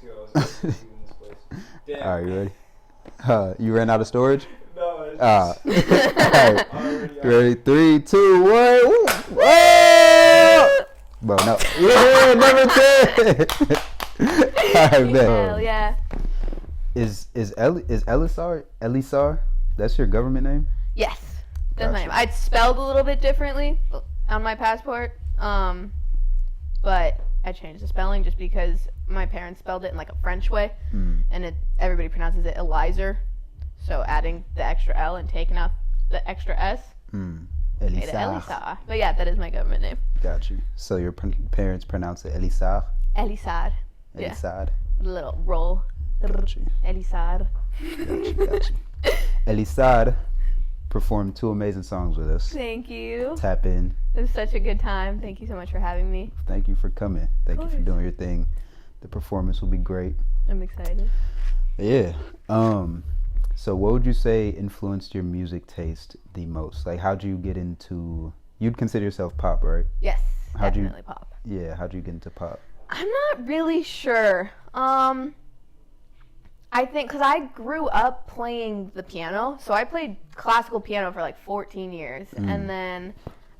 too. I was like, leaving this place. Damn. All right, you ready? You ran out of storage? No, it's All right. already Ready? 3, 2, 1. Whoa! Bro, no. Yeah, number 10. All right, man. Hell yeah. Is Ellisar? That's your government name? Yes. That's my Gotcha. name. It's spelled a little bit differently on my passport. But I changed the spelling just because my parents spelled it in like a French way, and everybody pronounces it Ellisar. So adding the extra L and taking out the extra S made it Ellisar. Ellisar. But yeah, that is my government name. Got you. So your parents pronounce it Ellisar? Ellisar. Yeah. Ellisar. The little roll. Got you. Ellisar. Got you. Ellisar performed 2 amazing songs with us. Thank you. Tap in. It was such a good time. Thank you so much for having me. Thank you for coming. Thank you for doing your thing. The performance will be great. I'm excited. Yeah. So what would you say influenced your music taste the most? Like, how'd you get into... You'd consider yourself pop, right? Yes, How'd you- definitely pop. Yeah, how'd you get into pop? I'm not really sure. I think because I grew up playing the piano, so I played classical piano for like 14 years, and then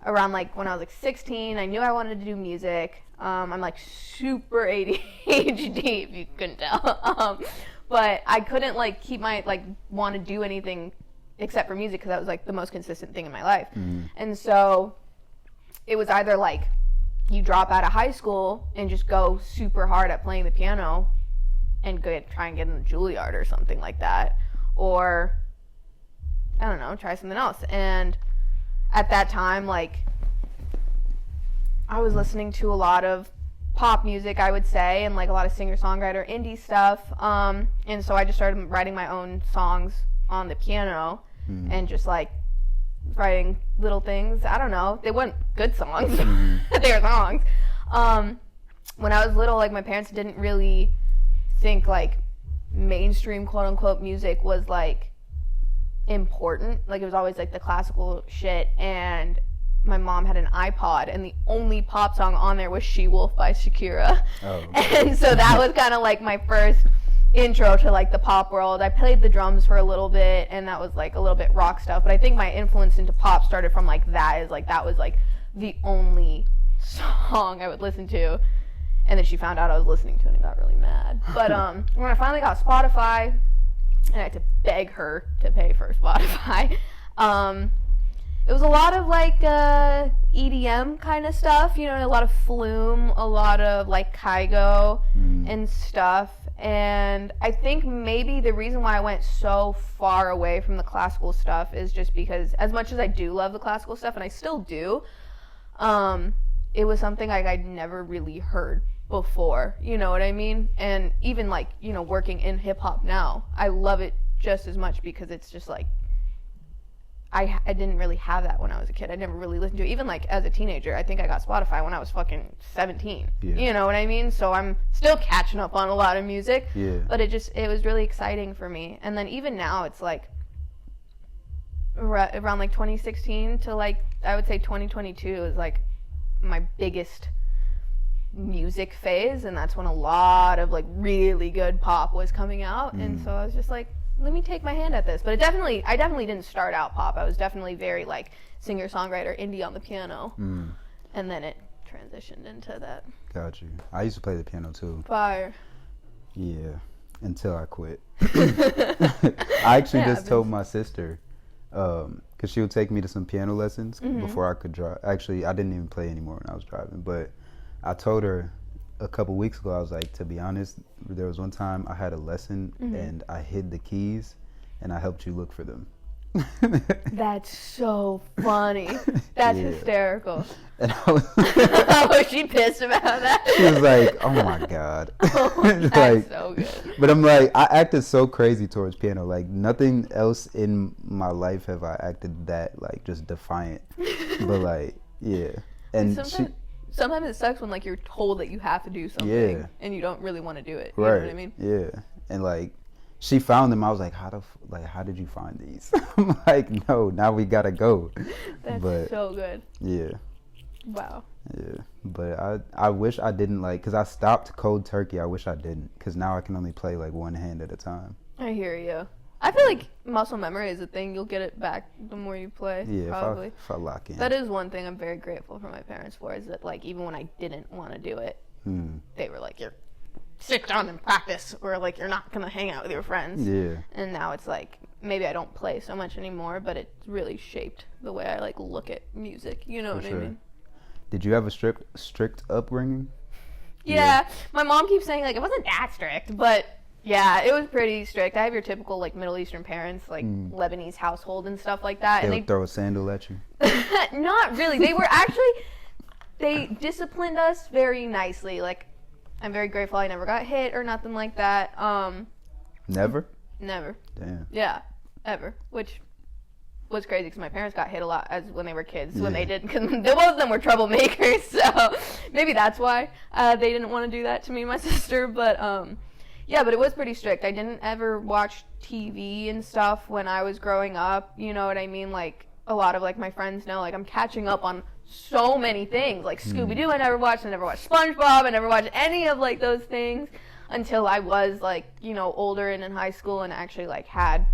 around like when I was like 16, I knew I wanted to do music. I'm like super ADHD, if you couldn't tell, but I couldn't like keep my like want to do anything except for music because that was like the most consistent thing in my life, and so it was either like you drop out of high school and just go super hard at playing the piano and try and get in the Juilliard or something like that, or I don't know, try something else. And at that time, like, I was listening to a lot of pop music, I would say, and like a lot of singer-songwriter indie stuff, and so I just started writing my own songs on the piano and just like writing little things. I don't know, they weren't good songs. They were songs. When I was little, like, my parents didn't really think like mainstream quote unquote music was like important. Like, it was always like the classical shit, and my mom had an iPod and the only pop song on there was She Wolf by Shakira. And so that was kind of like my first intro to like the pop world. I played the drums for a little bit, and that was like a little bit rock stuff, but I think my influence into pop started from like that was like the only song I would listen to. And then she found out I was listening to it and got really mad. But when I finally got Spotify, and I had to beg her to pay for Spotify, it was a lot of like EDM kind of stuff, you know, a lot of Flume, a lot of like Kygo and stuff. And I think maybe the reason why I went so far away from the classical stuff is just because, as much as I do love the classical stuff, and I still do, it was something like I'd never really heard before, you know what I mean? And even like, you know, working in hip hop now, I love it just as much because it's just like, I didn't really have that when I was a kid. I never really listened to it. Even like as a teenager, I think I got Spotify when I was fucking 17. Yeah. You know what I mean? So I'm still catching up on a lot of music. Yeah. But it was really exciting for me. And then even now, it's like around like 2016 to like, I would say 2022 is like my biggest music phase, and that's when a lot of like really good pop was coming out. And so I was just like, let me take my hand at this. But I definitely didn't start out pop. I was definitely very like singer-songwriter indie on the piano, and then it transitioned into that. Got you. I used to play the piano too. Fire. Yeah, until I quit. I actually just told my sister, because she would take me to some piano lessons before I could drive. Actually, I didn't even play anymore when I was driving, but I told her a couple weeks ago, I was like, to be honest, there was one time I had a lesson and I hid the keys and I helped you look for them. That's so funny. That's hysterical. And I was was she pissed about that? She was like, oh my God. That's like, so good. But I'm like, I acted so crazy towards piano. Like, nothing else in my life have I acted that, like, just defiant. But, like, yeah. And sometimes it sucks when like you're told that you have to do something and you don't really want to do it. You know what I mean? Yeah. And like she found them. I was like, how did you find these? I'm like, no, now we gotta go. That's so good. Yeah. Wow. Yeah, but I wish I didn't like, because I stopped cold turkey. I wish I didn't, because now I can only play like one hand at a time. I hear you. I feel like muscle memory is a thing. You'll get it back the more you play. Yeah, probably. If I lock in. That is one thing I'm very grateful for my parents for, is that like even when I didn't want to do it, they were like, "You're sit down and practice," or like, "You're not gonna hang out with your friends." Yeah. And now it's like, maybe I don't play so much anymore, but it really shaped the way I like look at music. You know what I mean? Did you have a strict upbringing? Yeah, my mom keeps saying like it wasn't that strict, but yeah, it was pretty strict. I have your typical like Middle Eastern parents, like Lebanese household and stuff like that. They and would throw a sandal at you? Not really. They were actually, they disciplined us very nicely. Like, I'm very grateful I never got hit or nothing like that. Never? Never. Damn. Yeah, ever. Which was crazy because my parents got hit a lot as when they were kids. When they did, because both of them were troublemakers. So maybe that's why they didn't want to do that to me and my sister. But yeah, but it was pretty strict. I didn't ever watch TV and stuff when I was growing up. You know what I mean? Like, a lot of like my friends know, like I'm catching up on so many things. Like Scooby-Doo I never watched SpongeBob, I never watched any of like those things until I was like, you know, older and in high school and actually like had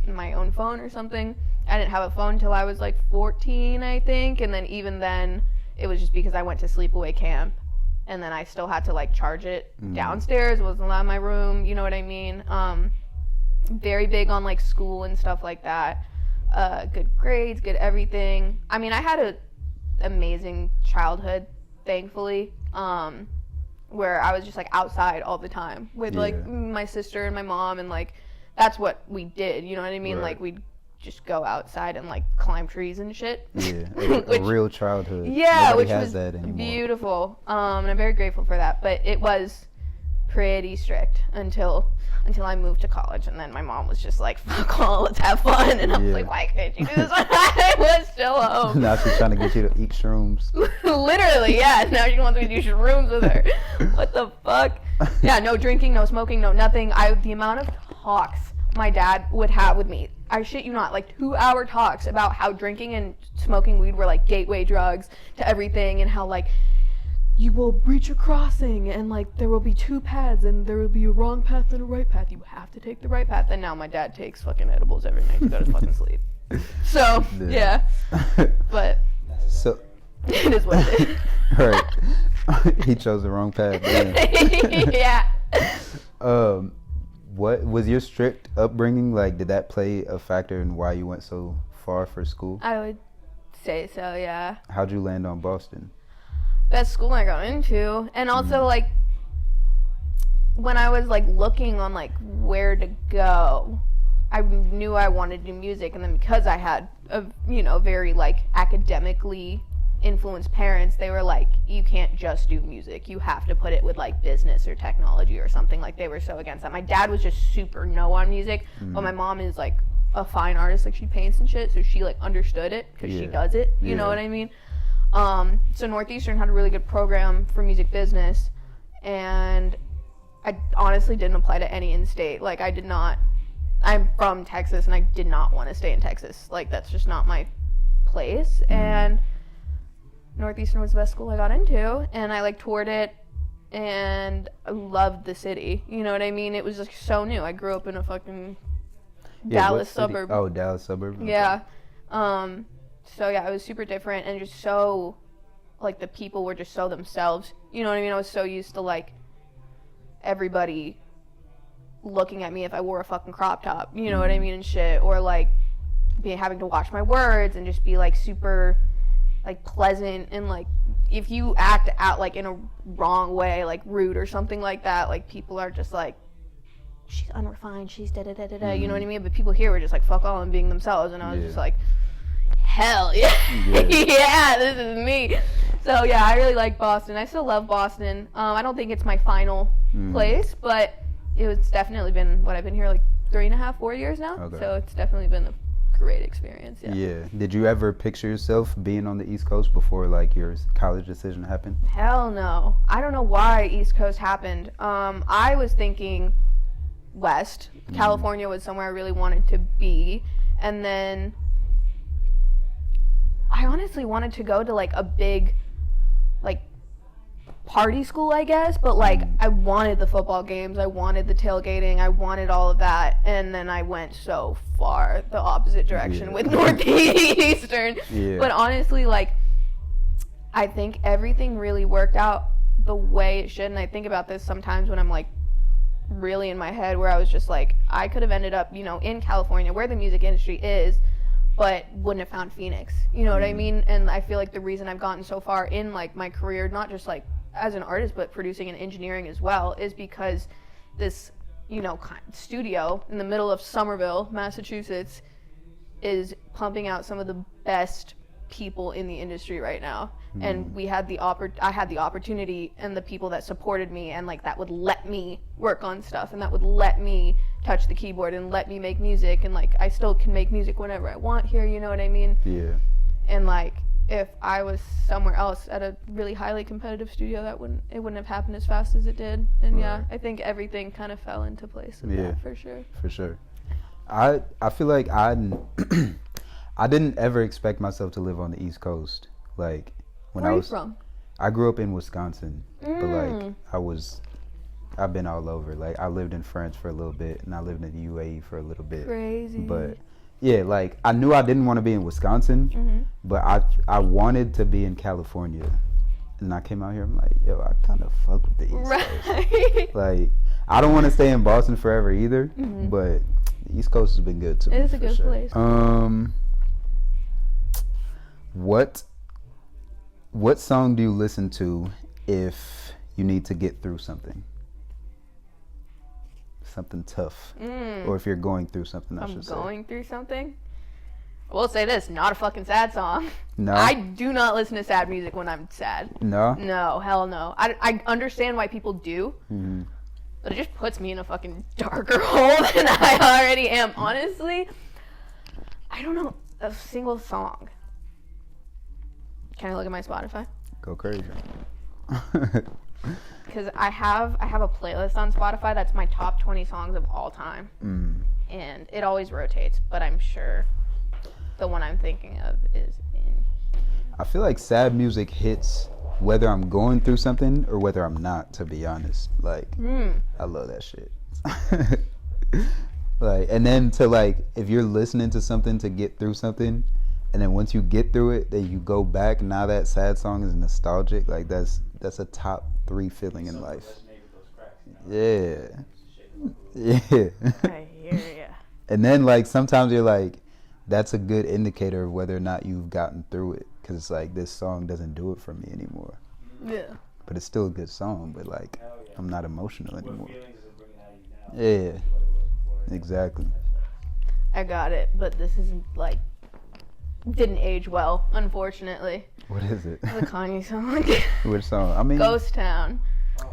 my own phone or something. I didn't have a phone until I was like 14, I think, and then even then it was just because I went to sleepaway camp and then I still had to like charge it downstairs. It wasn't allowed in my room, you know what I mean? Very big on like school and stuff like that. Good grades, good everything. I mean, I had a amazing childhood, thankfully, where I was just like outside all the time with like my sister and my mom, and like that's what we did, you know what I mean? Right. Like we'd just go outside and like climb trees and shit. Yeah, a real childhood. Yeah, Nobody which has was that anymore. Beautiful. And I'm very grateful for that. But it was pretty strict until I moved to college, and then my mom was just like, "Fuck all, let's have fun." And I was like, "Why couldn't you do this when I was still home?" Now she's trying to get you to eat shrooms. Literally, yeah. Now she wants me to do shrooms with her. What the fuck? Yeah, no drinking, no smoking, no nothing. The amount of talks my dad would have with me, I shit you not, like 2-hour talks about how drinking and smoking weed were like gateway drugs to everything, and how like you will reach a crossing and like there will be 2 paths and there will be a wrong path and a right path. You have to take the right path. And now my dad takes fucking edibles every night to go to fucking sleep. So yeah. But so it is what it is. Right. He chose the wrong path. Yeah. What was your strict upbringing like? Did that play a factor in why you went so far for school? I would say so, yeah. How'd you land on Boston? Best school I got into. And also like when I was like looking on like where to go, I knew I wanted to do music, and then because I had a, you know, very like academically influenced parents, they were like, you can't just do music, you have to put it with like business or technology or something. Like they were so against that. My dad was just super no on music, but my mom is like a fine artist, like she paints and shit, so she like understood it because she does it, you know what I mean? So Northeastern had a really good program for music business, and I honestly didn't apply to any in-state. Like I'm from Texas and I did not want to stay in Texas. Like that's just not my place. And Northeastern was the best school I got into, and I like toured it, and I loved the city. You know what I mean? It was like so new. I grew up in a fucking Dallas suburb. Oh, Dallas suburb. Okay. Yeah. So yeah, it was super different, and just so like the people were just so themselves. You know what I mean? I was so used to like everybody looking at me if I wore a fucking crop top. You know what I mean, and shit, or like having to watch my words and just be like super like pleasant, and like if you act out like in a wrong way, like rude or something like that, like people are just like, she's unrefined, she's da da da da da, you know what I mean? But people here were just like fuck all and being themselves, and I was just like, hell yeah. Yeah, this is me. So yeah, I really like Boston. I still love Boston. I don't think it's my final place, but it's definitely been what I've been here like 3.5, 4 years now. Okay. So it's definitely been a great experience. Yeah. Did you ever picture yourself being on the East Coast before like your college decision happened? Hell no. I don't know why East Coast happened. I was thinking West. California was somewhere I really wanted to be, and then I honestly wanted to go to like a big party school, I guess, but like I wanted the football games, I wanted the tailgating, I wanted all of that, and then I went so far the opposite direction with Northeastern. But honestly, like I think everything really worked out the way it should, and I think about this sometimes when I'm like really in my head, where I was just like, I could have ended up, you know, in California where the music industry is, but wouldn't have found Phoenix, you know what I mean? And I feel like the reason I've gotten so far in like my career, not just like as an artist, but producing and engineering as well, is because this, you know, studio in the middle of Somerville, Massachusetts, is pumping out some of the best people in the industry right now. And I had the opportunity, and the people that supported me and like that would let me work on stuff, and that would let me touch the keyboard and let me make music, and like I still can make music whenever I want here, you know what I mean? Yeah. And like if I was somewhere else at a really highly competitive studio, it wouldn't have happened as fast as it did. And I think everything kind of fell into place with that, for sure. For sure. I feel like I didn't ever expect myself to live on the East Coast. Like when Where are you from? I grew up in Wisconsin, but like I've been all over. Like I lived in France for a little bit, and I lived in the UAE for a little bit. Crazy. But yeah, like I knew I didn't want to be in Wisconsin, but I wanted to be in California. And I came out here, I'm like, yo, I kind of fuck with the East Coast. Like I don't want to stay in Boston forever either, but the East Coast has been good to me. It is a good place. What song do you listen to if you need to get through something tough, or if you're going through something? I'm going through something. I will say this: not a fucking sad song. No, I do not listen to sad music when I'm sad. No, hell no. I understand why people do, but it just puts me in a fucking darker hole than I already am. Honestly, I don't know a single song. Can I look at my Spotify? Go crazy. Because I have a playlist on Spotify that's my top 20 songs of all time. And it always rotates, but I'm sure the one I'm thinking of is in. I feel like sad music hits whether I'm going through something or whether I'm not, to be honest. Like, I love that shit. Like, and then to like, if you're listening to something to get through something, and then once you get through it, then you go back. Now that sad song is nostalgic. Like that's a top 3 feeling in life. Yeah. I hear ya. And then like sometimes you're like, that's a good indicator of whether or not you've gotten through it, because it's like this song doesn't do it for me anymore. Yeah. But it's still a good song. But like, I'm not emotional anymore. Yeah. Exactly. I got it, but this isn't like. Didn't age well, unfortunately. What is it? The Kanye song. Which song? I mean, Ghost Town.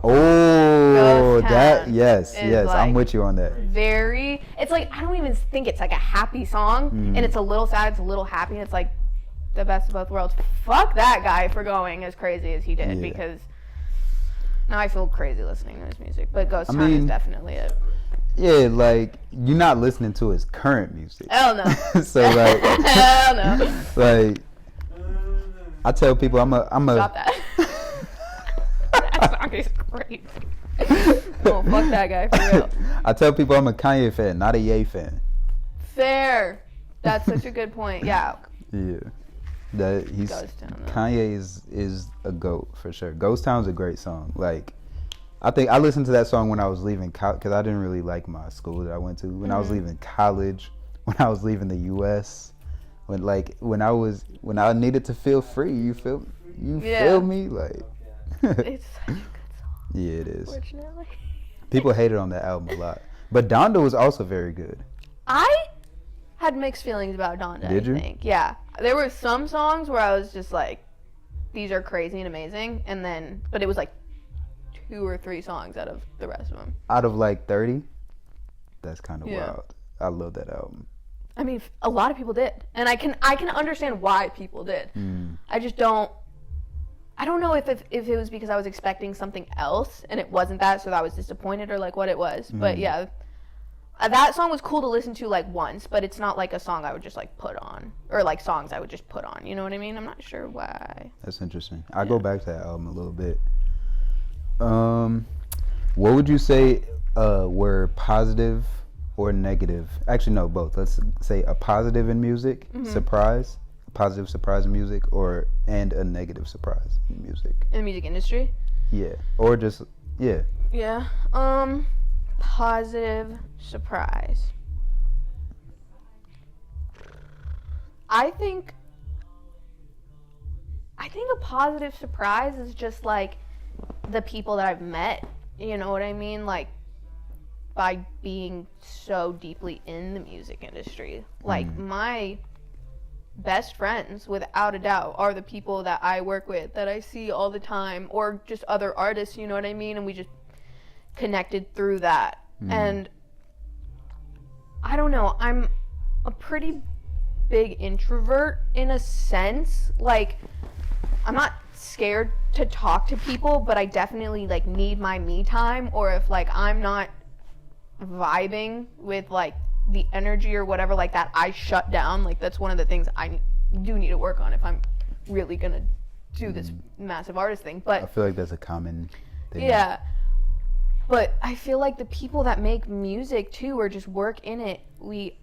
Oh, that yes, like I'm with you on that. It's like I don't even think it's like a happy song, and it's a little sad, it's a little happy, and it's like the best of both worlds. Fuck that guy for going as crazy as he did, because now I feel crazy listening to his music. But Ghost Town is definitely it. Yeah, like you're not listening to his current music. Hell no. So like, hell no. Like, I tell people I'm a. Stop that. That song is great. Oh, fuck that guy for real. I tell people I'm a Kanye fan, not a Ye fan. Fair. That's such a good point. Yeah. Yeah. That he's Ghost Town, Kanye is a GOAT for sure. Ghost Town's a great song. Like, I think I listened to that song when I was leaving college, because I didn't really like my school that I went to. When I was leaving college, when I was leaving the U.S., when I needed to feel free. You feel me? Like, it's such a good song. Yeah, it is. Fortunately. People hated on that album a lot, but Donda was also very good. I had mixed feelings about Donda. Did you? I think. Yeah, there were some songs where I was just like, these are crazy and amazing, but it was like 2 or 3 songs out of the rest of them. Out of like 30? That's kind of wild. I love that album. I mean, a lot of people did, and I can understand why people did. I just don't know if it was because I was expecting something else and it wasn't that, so I was disappointed, or like what it was. But yeah, that song was cool to listen to like once, but it's not like a song I would just like put on, or like songs I would just put on. You know what I mean? I'm not sure why. That's interesting. I go back to that album a little bit. What would you say were positive or negative? Actually, no, both. Let's say a positive in music, surprise, a positive surprise in music, and a negative surprise in music. In the music industry? Yeah, or just yeah. Yeah. Positive surprise. I think a positive surprise is just like the people that I've met, you know what I mean? Like by being so deeply in the music industry. Like my best friends, without a doubt, are the people that I work with, that I see all the time, or just other artists, you know what I mean? And we just connected through that. And I don't know, I'm a pretty big introvert in a sense. Like, I'm not scared to talk to people, but I definitely like need my me time, or if like I'm not vibing with like the energy or whatever like that, I shut down. Like that's one of the things I do need to work on if I'm really gonna do this massive artist thing. But I feel like that's a common thing. Yeah, but I feel like the people that make music too, or just work in it, we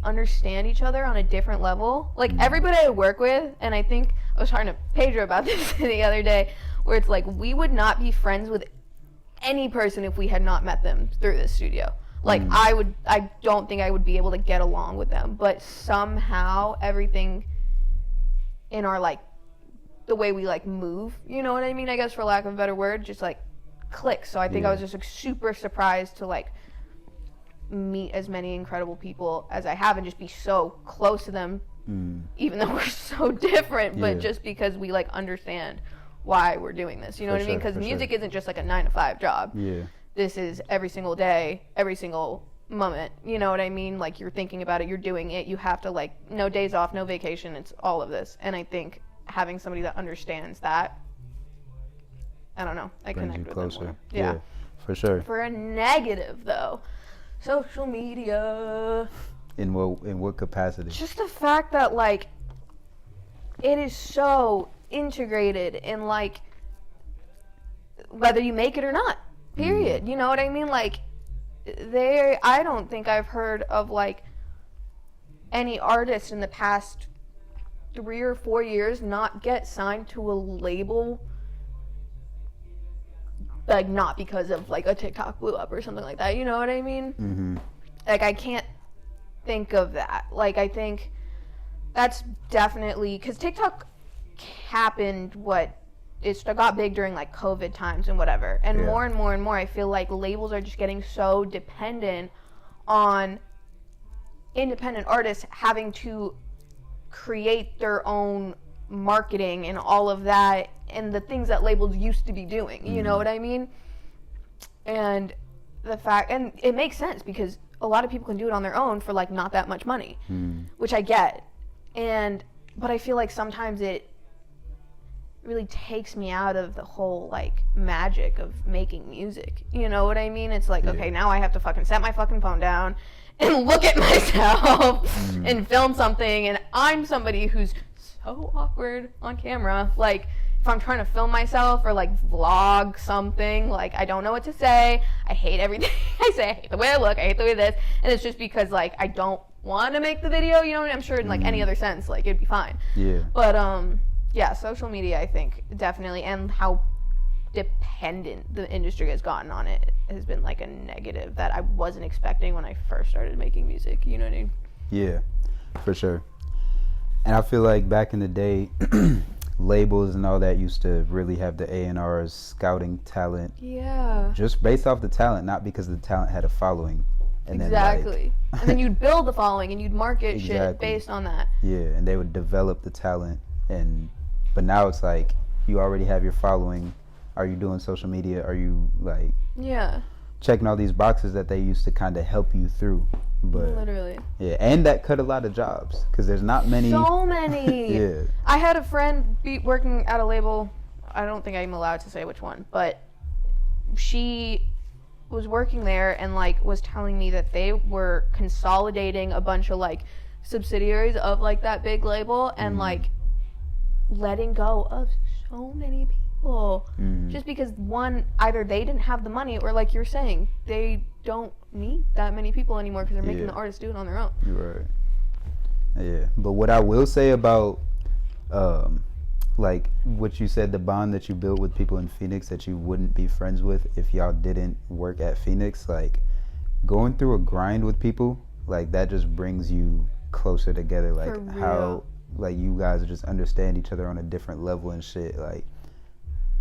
understand each other on a different level. Like everybody I work with, and I think I was talking to Pedro about this the other day, where it's like we would not be friends with any person if we had not met them through this studio. Like I don't think I would be able to get along with them, but somehow everything in our like the way we like move, you know what I mean, I guess, for lack of a better word, just like clicks. So I think I was just like super surprised to like meet as many incredible people as I have and just be so close to them, even though we're so different, but just because we like understand why we're doing this, you know what I mean? Because music isn't just like a 9-to-5 job. This is every single day, every single moment, you know what I mean? Like you're thinking about it, you're doing it, you have to like, no days off, no vacation, it's all of this. And I think having somebody that understands that, I don't know, I brings connect you with closer. them more. Yeah, for sure. For a negative though, social media. In what capacity? Just the fact that like it is so integrated in like whether you make it or not. Period. You know what I mean? Like I don't think I've heard of like any artist in the past 3 or 4 years not get signed to a label, like not because of like a TikTok blew up or something like that, you know what I mean? Like I can't think of that. Like I think that's definitely because TikTok happened it got big during like COVID times and whatever, and more and more and more I feel like labels are just getting so dependent on independent artists having to create their own marketing and all of that and the things that labels used to be doing, you know what I mean? And and it makes sense because a lot of people can do it on their own for like not that much money, which I get, but I feel like sometimes it really takes me out of the whole like magic of making music, you know what I mean? It's like, okay, now I have to fucking set my fucking phone down and look at myself and film something, and I'm somebody who's so awkward on camera. Like if I'm trying to film myself or like vlog something, like I don't know what to say, I hate everything I say, I hate the way I look, I hate the way this, and it's just because like I don't want to make the video, you know what I mean? I'm sure in like any other sense like it'd be fine, but yeah, social media I think definitely, and how dependent the industry has gotten on it has been like a negative that I wasn't expecting when I first started making music, you know what I mean? Yeah, for sure. And I feel like back in the day labels and all that used to really have the A&Rs scouting talent just based off the talent, not because the talent had a following. And exactly. Then, and then you'd build the following and you'd market shit based on that. Yeah, and they would develop the talent, but now it's like you already have your following. Are you doing social media? Are you like checking all these boxes that they used to kind of help you through? But literally. Yeah, and that cut a lot of jobs because there's not many. So many. I had a friend working at a label. I don't think I'm allowed to say which one, but she was working there and like was telling me that they were consolidating a bunch of like subsidiaries of like that big label and like letting go of so many people. Just because one, either they didn't have the money, or like you're saying, they don't need that many people anymore because they're making the artists do it on their own. Right. Yeah. But what I will say about like what you said, the bond that you built with people in Phoenix that you wouldn't be friends with if y'all didn't work at Phoenix, like going through a grind with people, like that just brings you closer together. Like how like you guys just understand each other on a different level and shit. Like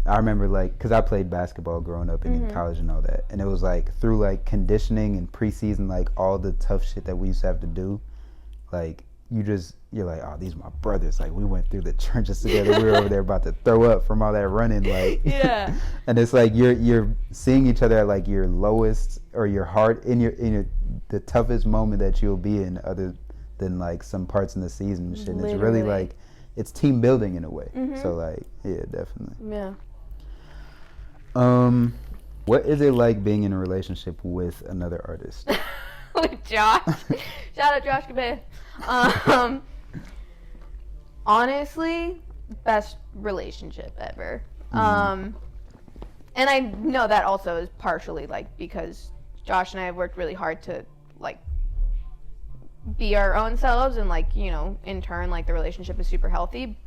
I remember, like, because I played basketball growing up and in college and all that, and it was like through like conditioning and preseason, like all the tough shit that we used to have to do, like you're like, oh, these are my brothers. Like we went through the trenches together. We were over there about to throw up from all that running. Like, yeah. And it's like you're seeing each other at like your lowest or your heart in your the toughest moment that you'll be in, other than like some parts in the season and shit. And it's really like it's team building in a way. So like, yeah, definitely. Yeah. What is it like being in a relationship with another artist? With Josh. Shout out Josh Cabay. Honestly, best relationship ever. And I know that also is partially like because Josh and I have worked really hard to like be our own selves, and like, you know, in turn, like the relationship is super healthy.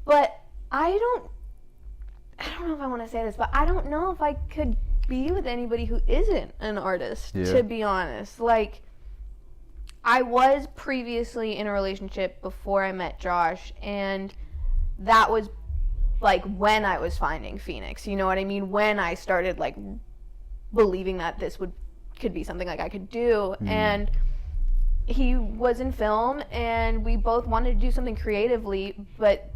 But I don't know if I want to say this, but I don't know if I could be with anybody who isn't an artist, to be honest. Like, I was previously in a relationship before I met Josh, and that was like when I was finding Phoenix, you know what I mean? When I started like believing that this could be something like I could do. And he was in film, and we both wanted to do something creatively, but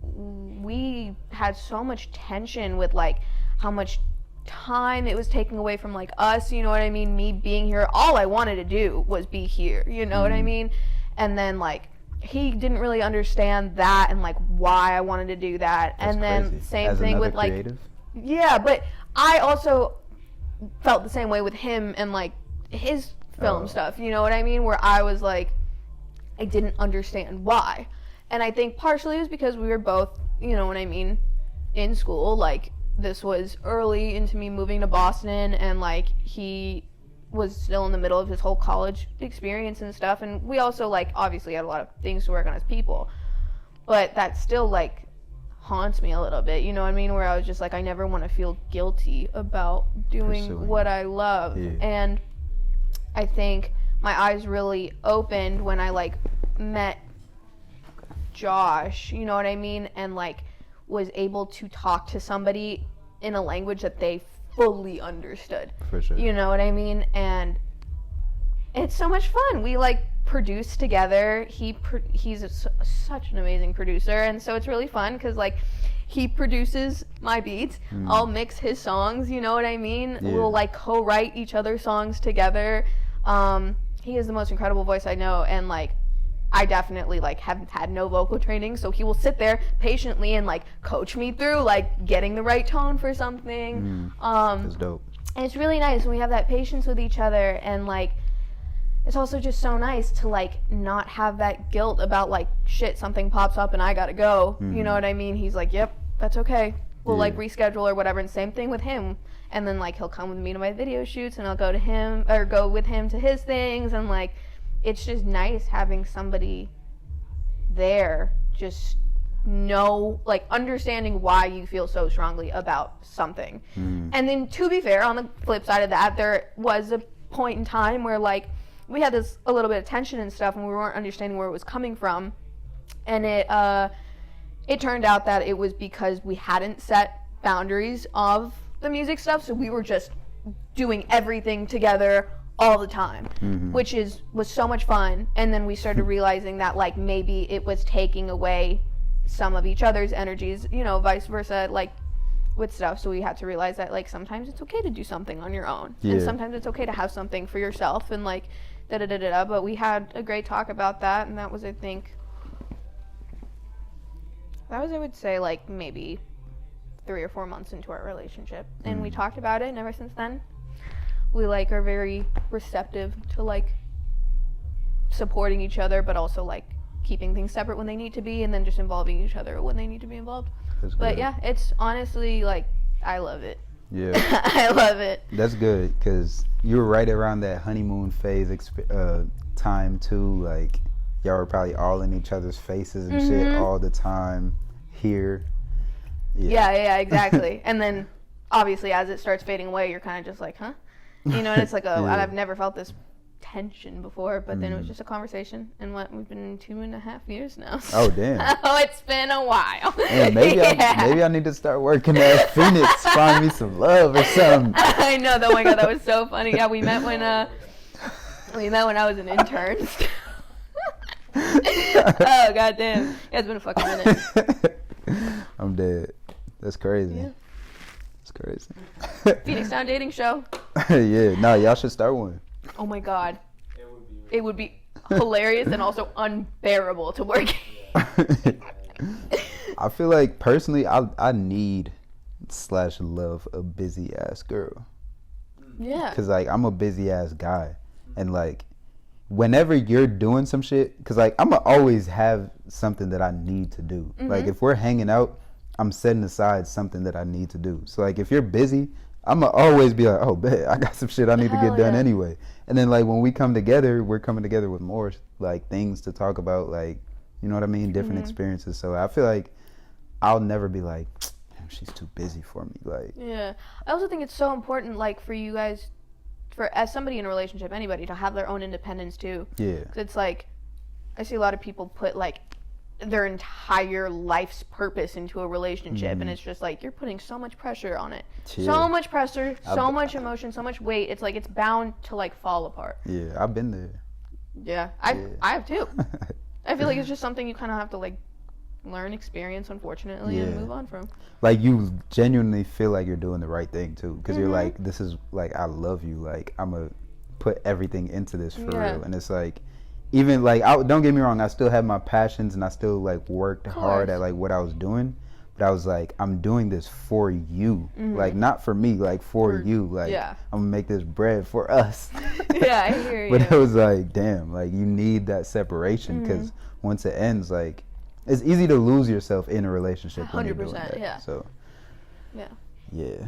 we had so much tension with like how much time it was taking away from like us, you know what I mean? Me being here, all I wanted to do was be here, you know what I mean? And then like he didn't really understand that and like why I wanted to do that. That's and then crazy. Same As thing with like creative? Yeah, but I also felt the same way with him and like his film stuff, you know what I mean? Where I was like, I didn't understand why. And I think partially it was because we were both, you know what I mean, in school. Like, this was early into me moving to Boston, and like he was still in the middle of his whole college experience and stuff. And we also like obviously had a lot of things to work on as people, but that still like haunts me a little bit, you know what I mean? Where I was just like, I never want to feel guilty about doing what I love. And I think my eyes really opened when I like met Josh, you know what I mean, and like was able to talk to somebody in a language that they fully understood. For sure. You know what I mean? And it's so much fun. We like produce together. He's such an amazing producer, and so it's really fun because like he produces my beats. I'll mix his songs, you know what I mean? We'll like co-write each other's songs together. He has the most incredible voice I know, and like I definitely like haven't had no vocal training, so he will sit there patiently and like coach me through like getting the right tone for something. That's dope. And it's really nice when we have that patience with each other, and like it's also just so nice to like not have that guilt about like shit, something pops up and I gotta go. You know what I mean? He's like, yep, that's okay. We'll like reschedule or whatever. And same thing with him. And then like he'll come with me to my video shoots, and I'll go with him to his things, and like it's just nice having somebody there, just like understanding why you feel so strongly about something. And then to be fair, on the flip side of that, there was a point in time where like we had a little bit of tension and stuff, and we weren't understanding where it was coming from. And it turned out that it was because we hadn't set boundaries of the music stuff, so we were just doing everything together all the time, which was so much fun. And then we started realizing that like maybe it was taking away some of each other's energies, you know, vice versa, like with stuff. So we had to realize that like sometimes it's okay to do something on your own, and sometimes it's okay to have something for yourself, and like da-da-da-da-da. But we had a great talk about that, and that was, I would say like maybe 3 or 4 months into our relationship, and we talked about it, and ever since then we like are very receptive to like supporting each other, but also like keeping things separate when they need to be, and then just involving each other when they need to be involved. That's But good. yeah, it's honestly like I love it. Yeah. I love it. That's good because you were right around that honeymoon phase time too. Like y'all were probably all in each other's faces and shit all the time here. Yeah, exactly. And then obviously as it starts fading away, you're kind of just like, huh? And it's like, oh, Yeah. I've never felt this tension before, but then it was just a conversation, and we've been 2.5 years now. Oh damn. Oh, it's been a while. Yeah, maybe I need to start working at Phoenix, find me some love or something. I know. Oh my god, that was so funny. Yeah, we met when I was an intern. Oh goddamn, yeah, it's been a fucking minute. I'm dead. That's crazy. Yeah. That's crazy. Phoenix Down dating show. Yeah, no, y'all should start one. Oh my god, it would be hilarious and also unbearable to work. I feel like personally, I need / love a busy ass girl. Yeah. Cause like I'm a busy ass guy, and like whenever you're doing some shit, cause like I'ma always have something that I need to do. Like if we're hanging out, I'm setting aside something that I need to do. So like if you're busy, I'ma always be like, oh, bet I got some shit I need to get done anyway. And then like when we come together, we're coming together with more like things to talk about, like, you know what I mean, different experiences. So I feel like I'll never be like, damn, she's too busy for me. Like, yeah, I also think it's so important, like for you guys, as somebody in a relationship, anybody, to have their own independence too. yeah, 'Cause it's like I see a lot of people put like their entire life's purpose into a relationship, and it's just like you're putting so much pressure on it. Yeah. So much pressure, so much emotion, so much weight. It's like it's bound to like fall apart. yeah, I've been there. Yeah, I have too. I feel like it's just something you kind of have to like learn, experience, unfortunately, and Yeah. move on from. Like you genuinely feel like you're doing the right thing too, because you're like, this is like, I love you, like I'm gonna put everything into this for real. And it's like, even like, don't get me wrong, I still have my passions and I still like worked hard at like what I was doing, but I was like, I'm doing this for you, like not for me, like for you, like I'm gonna make this bread for us. Yeah, I hear you. But it was like, damn, like you need that separation, because once it ends, like it's easy to lose yourself in a relationship when you're doing 100%, that. yeah. So yeah.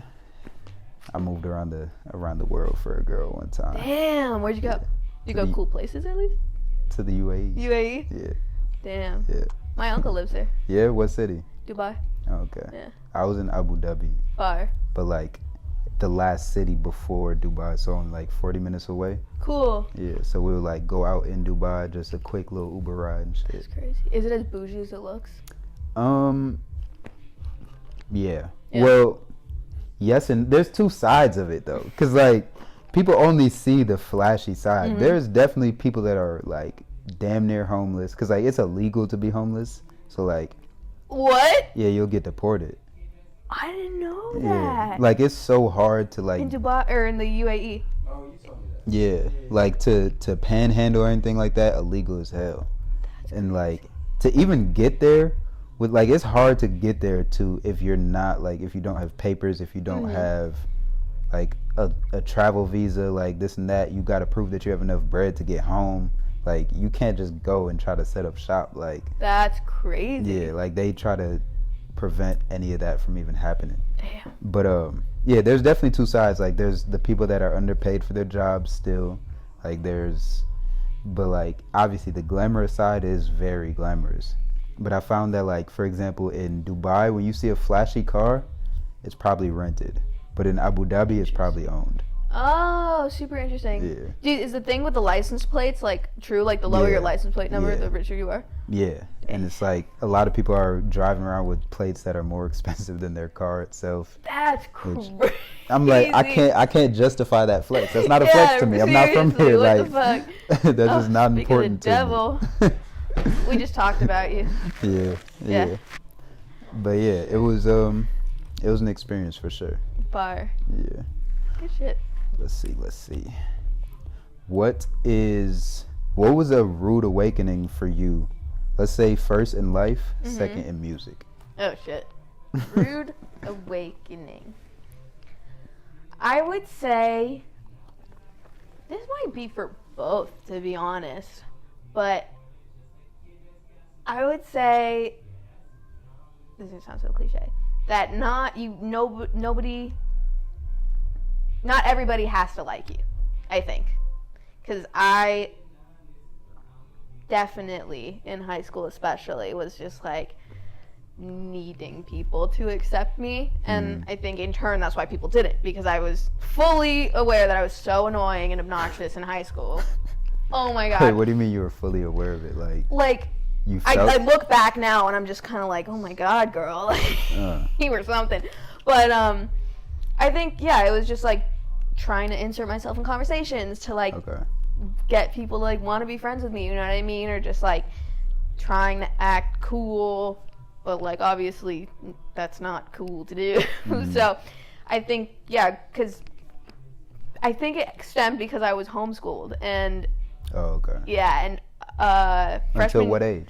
I moved around the world for a girl one time. Damn, where'd you go? You go cool places at least? To the UAE. UAE? Yeah. Damn. Yeah. My uncle lives there. Yeah, what city? Dubai. Okay. Yeah. I was in Abu Dhabi, Far. but like the last city before Dubai, so I'm like 40 minutes away. Cool. Yeah, so we would like go out in Dubai, just a quick little Uber ride and shit. That's crazy. Is it as bougie as it looks? Yeah. Well, yes, and there's two sides of it though, because like people only see the flashy side. There's definitely people that are like damn near homeless, because like it's illegal to be homeless. So like, what? yeah, you'll get deported. I didn't know Yeah, that. like it's so hard to like In Dubai or in the UAE? Oh, you told me that. yeah, like to panhandle or anything like that, illegal as hell. And like to even get there with like, it's hard to get there too if you're not like, if you don't have papers, if you don't have like a travel visa, like this and that, you got to prove that you have enough bread to get home. Like you can't just go and try to set up shop. Like That's crazy. yeah, like they try to prevent any of that from even happening. Damn. But yeah, there's definitely two sides. Like there's the people that are underpaid for their jobs still, like but like obviously the glamorous side is very glamorous. But I found that like, for example, in Dubai, when you see a flashy car, it's probably rented, but in Abu Dhabi it's probably owned. Oh, super interesting. Yeah. Dude, is the thing with the license plates like true? Like the lower Yeah. your license plate number, Yeah. the richer you are? Yeah, and it's like a lot of people are driving around with plates that are more expensive than their car itself. That's crazy. I'm like, I can't justify that flex. That's not a flex to me. I'm not from seriously, here. what Like the fuck? that's just not Speak important of the devil. to me. We just talked about you. Yeah. But yeah, it was an experience for sure. Bar. Yeah. Good shit. Let's see. What was a rude awakening for you? Let's say first in life, second in music. Oh shit. Rude awakening. I would say this might be for both, to be honest. But I would say this is gonna sound so cliche, that not everybody has to like you, I think. Because I definitely, in high school especially, was just like needing people to accept me. And I think in turn that's why people did it, because I was fully aware that I was so annoying and obnoxious in high school. Oh my god. Wait, what do you mean you were fully aware of it? Like you felt... I look back now and I'm just kind of like, oh my god, girl, you were something. But I think, yeah, it was just like trying to insert myself in conversations to like get people to like want to be friends with me, you know what I mean? Or just like trying to act cool, but like obviously that's not cool to do. So I think, yeah, because I think it stemmed because I was homeschooled and yeah, and freshman, until what age?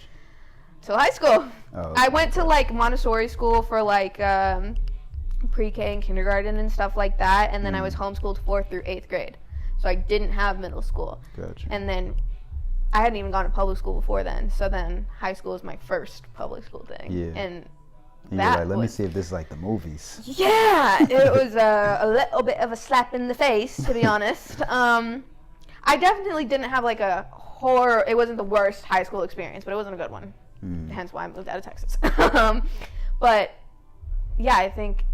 Till high school. I went to like Montessori school for like pre-K and kindergarten and stuff like that, and then I was homeschooled 4th through 8th grade, so I didn't have middle school. Gotcha. And then I hadn't even gone to public school before then, so then high school was my first public school thing. Yeah. And you're like, let me see if this is like the movies. Yeah, it was a little bit of a slap in the face, to be honest. I definitely didn't have like a horror, it wasn't the worst high school experience, but it wasn't a good one. Hence why I moved out of Texas. But yeah, I think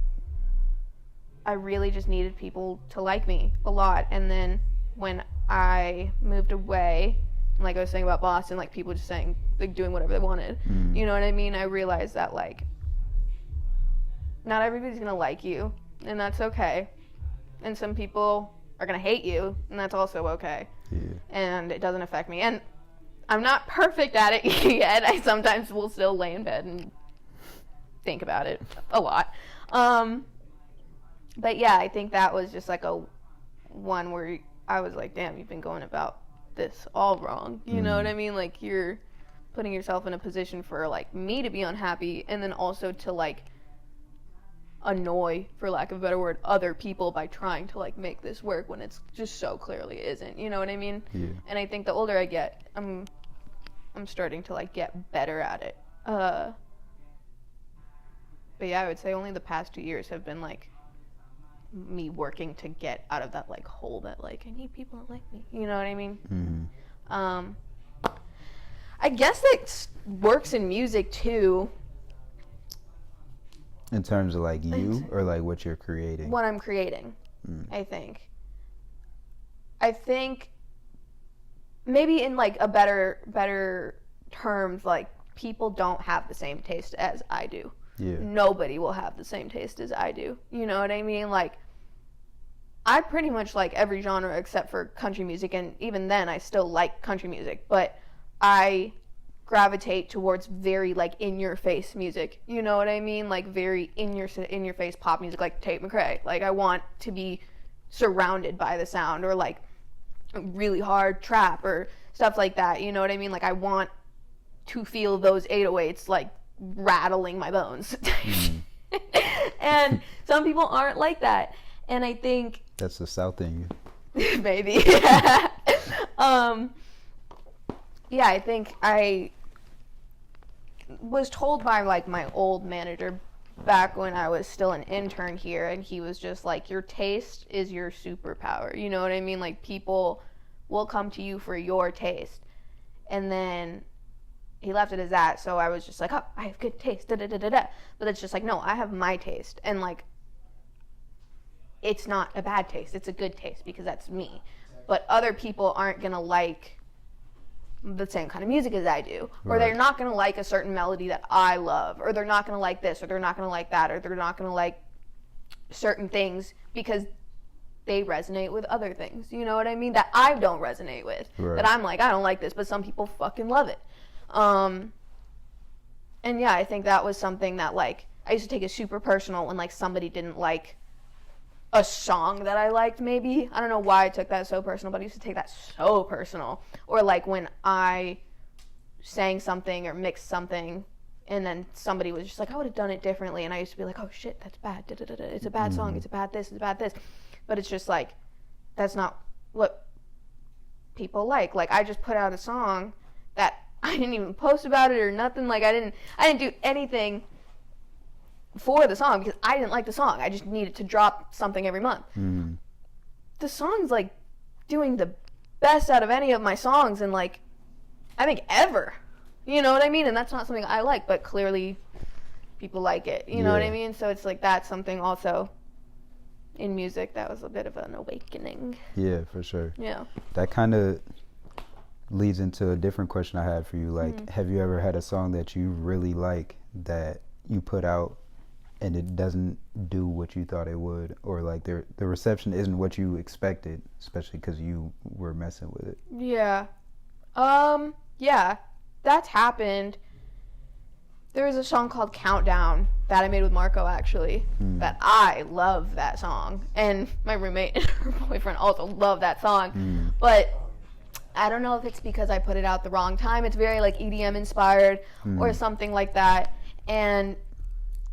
I really just needed people to like me a lot. And then when I moved away, like I was saying about Boston, like people just saying, like doing whatever they wanted. You know what I mean? I realized that like not everybody's gonna like you, and that's okay. And some people are gonna hate you, and that's also okay. Yeah. And it doesn't affect me. And I'm not perfect at it yet. I sometimes will still lay in bed and think about it a lot. But yeah, I think that was just like a one where I was like, damn, you've been going about this all wrong. You know what I mean? Like you're putting yourself in a position for like me to be unhappy, and then also to like annoy, for lack of a better word, other people by trying to like make this work when it's just so clearly isn't. You know what I mean? Yeah. And I think the older I get, I'm starting to like get better at it. But yeah, I would say only the past 2 years have been like me working to get out of that like hole that like I need people that like me. You know what I mean? I guess it works in music too. In terms of like you or like what you're creating? What I'm creating, I think. I think maybe in like a better terms, like people don't have the same taste as I do. Yeah. Nobody will have the same taste as I do. You know what I mean? Like I pretty much like every genre except for country music, and even then I still like country music, but I gravitate towards very like in your face music. You know what I mean? Like very in your face pop music, like Tate McRae. Like I want to be surrounded by the sound, or like really hard trap or stuff like that. You know what I mean? Like I want to feel those 808s like rattling my bones. And some people aren't like that. And I think that's the South in you. Maybe. Yeah, I think I was told by like my old manager back when I was still an intern here, and he was just like, your taste is your superpower. You know what I mean? Like people will come to you for your taste. And then he left it as that, so I was just like, oh, I have good taste, da da da da da. But it's just like, no, I have my taste, and like, it's not a bad taste, it's a good taste because that's me. But other people aren't gonna like the same kind of music as I do, or they're not gonna like a certain melody that I love, or they're not gonna like this, or they're not gonna like that, or they're not gonna like certain things because they resonate with other things. You know what I mean? That I don't resonate with. That I'm like, I don't like this, but some people fucking love it. And yeah, I think that was something that like I used to take it super personal when like somebody didn't like a song that I liked. Maybe I don't know why I took that so personal, but I used to take that so personal. Or like when I sang something or mixed something and then somebody was just like, I would have done it differently, and I used to be like, oh shit, that's bad, da-da-da-da. It's a bad song, it's a bad this, it's a bad this. But it's just like, that's not what people like. Like I just put out a song that I didn't even post about it or nothing. Like I didn't do anything for the song because I didn't like the song. I just needed to drop something every month. The song's like doing the best out of any of my songs and like I think ever. You know what I mean? And that's not something I like, but clearly people like it. You know what I mean? So it's like that's something also in music that was a bit of an awakening. Yeah, for sure. Yeah. That kind of leads into a different question I had for you. Like, have you ever had a song that you really like that you put out and it doesn't do what you thought it would, or like the reception isn't what you expected, especially because you were messing with it? Yeah. Yeah, that's happened. There was a song called Countdown that I made with Marco, actually, that I love that song. And my roommate and her boyfriend also love that song. But I don't know if it's because I put it out the wrong time. It's very like EDM inspired or something like that. And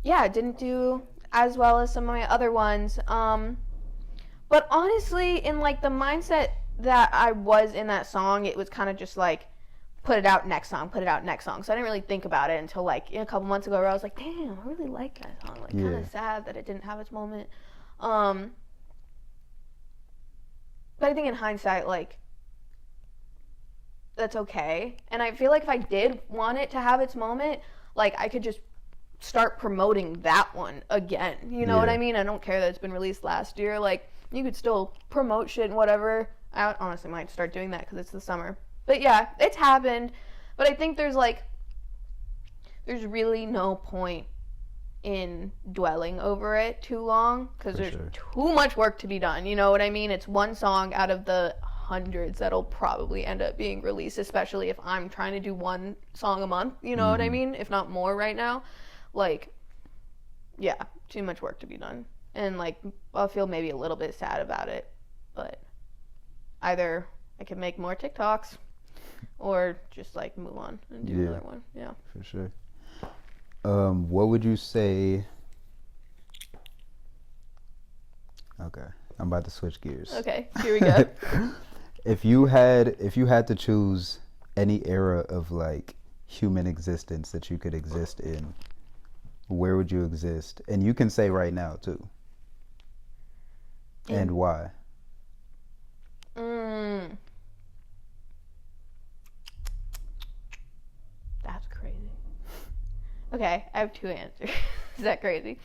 yeah, it didn't do as well as some of my other ones. But honestly, in like the mindset that I was in that song, it was kind of just like, put it out next song. So I didn't really think about it until like a couple months ago where I was like, damn, I really like that song. Like kind of sad that it didn't have its moment. But I think in hindsight, like, that's okay. And I feel like if I did want it to have its moment, like I could just start promoting that one again. You know what I mean? I don't care that it's been released last year. Like, you could still promote shit and whatever. I honestly might start doing that because it's the summer. But yeah, it's happened. But I think there's really no point in dwelling over it too long because there's too much work to be done. You know what I mean? It's one song out of the hundreds that'll probably end up being released, especially if I'm trying to do one song a month. You know what I mean? If not more right now. Like, yeah, too much work to be done. And, like, I'll feel maybe a little bit sad about it. But either I can make more TikToks or just, like, move on and do another one. Yeah. For sure. What would you say... Okay, I'm about to switch gears. Okay, here we go. If you had to choose any era of, like, human existence that you could exist in, where would you exist? And you can say right now too. And why? That's crazy. Okay, I have two answers. Is that crazy?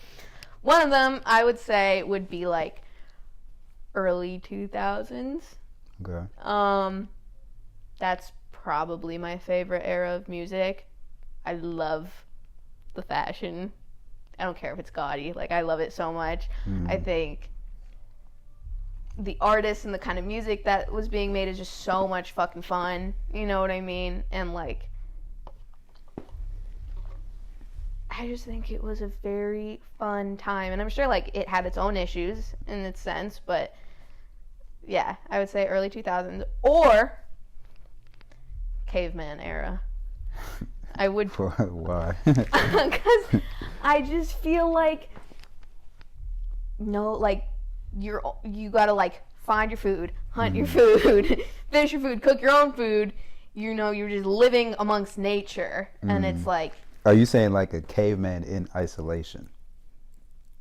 One of them I would say would be like early 2000s. Okay. That's probably my favorite era of music. I love the fashion. I don't care if it's gaudy. Like, I love it so much. I think the artists and the kind of music that was being made is just so much fucking fun. You know what I mean? And, like, I just think it was a very fun time. And I'm sure, like, it had its own issues in its sense. But, yeah, I would say early 2000s. Or caveman era. I would. Why? Because I just feel like, you gotta like find your food, hunt your food, fish your food, cook your own food. You know, you're just living amongst nature, and it's like. Are you saying like a caveman in isolation?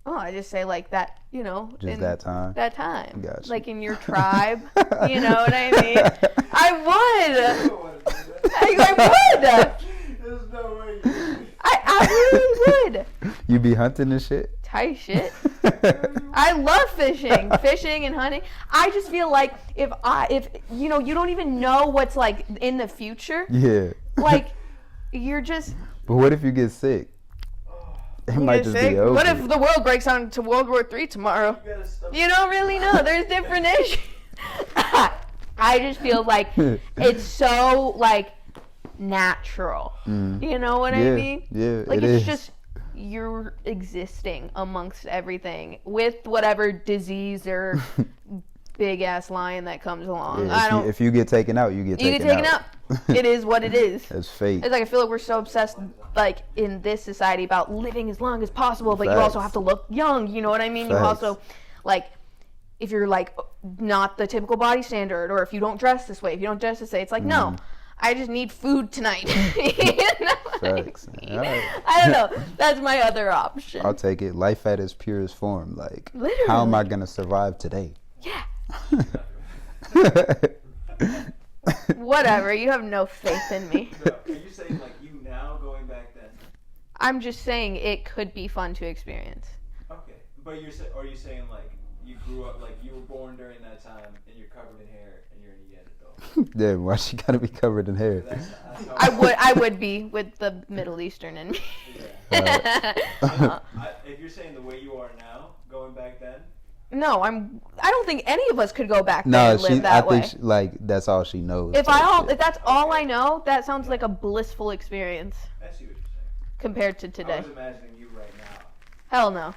Oh, I just say like that, you know. Just that time? That time. Gotcha. Like in your tribe, you know what I mean? I would. I would. There's no way you would. I really would. You be hunting and shit? Tight shit. I love fishing and hunting. I just feel like if you know, you don't even know what's like in the future. Yeah. Like, you're just. But what if you get sick? It might just be over. What if the world breaks out into World War III tomorrow? You don't really know. There's different issues. I just feel like it's so like natural. You know what I mean? Yeah. Like it's just you're existing amongst everything with whatever disease or big ass lion that comes along. Yeah, if you get taken out, you get taken out. It is what it is. That's fate. It's like I feel like we're so obsessed, like in this society, about living as long as possible, but you also have to look young. You know what I mean? You also, like, if you're like not the typical body standard, or if you don't dress this way, if you don't dress this way, it's like no, I just need food tonight. You know? Facts. All right. I don't know. That's my other option. I'll take it. Life at its purest form. Like, Literally. how am I gonna survive today? Yeah. Whatever. You have no faith in me. No, are you saying like you now going back then? I'm just saying it could be fun to experience. Okay, but are you saying like you grew up, like you were born during that time and you're covered in hair and you're a Neanderthal? Damn, why she gotta be covered in hair? That's how I would be with the Middle Eastern in me. Yeah. If you're saying the way you are now, going back then. No, I don't think any of us could go back there No, and live that way. Like that's all she knows. If that's all I know, that sounds like a blissful experience I see what you're saying. compared to I today. was imagining you right now. Hell no.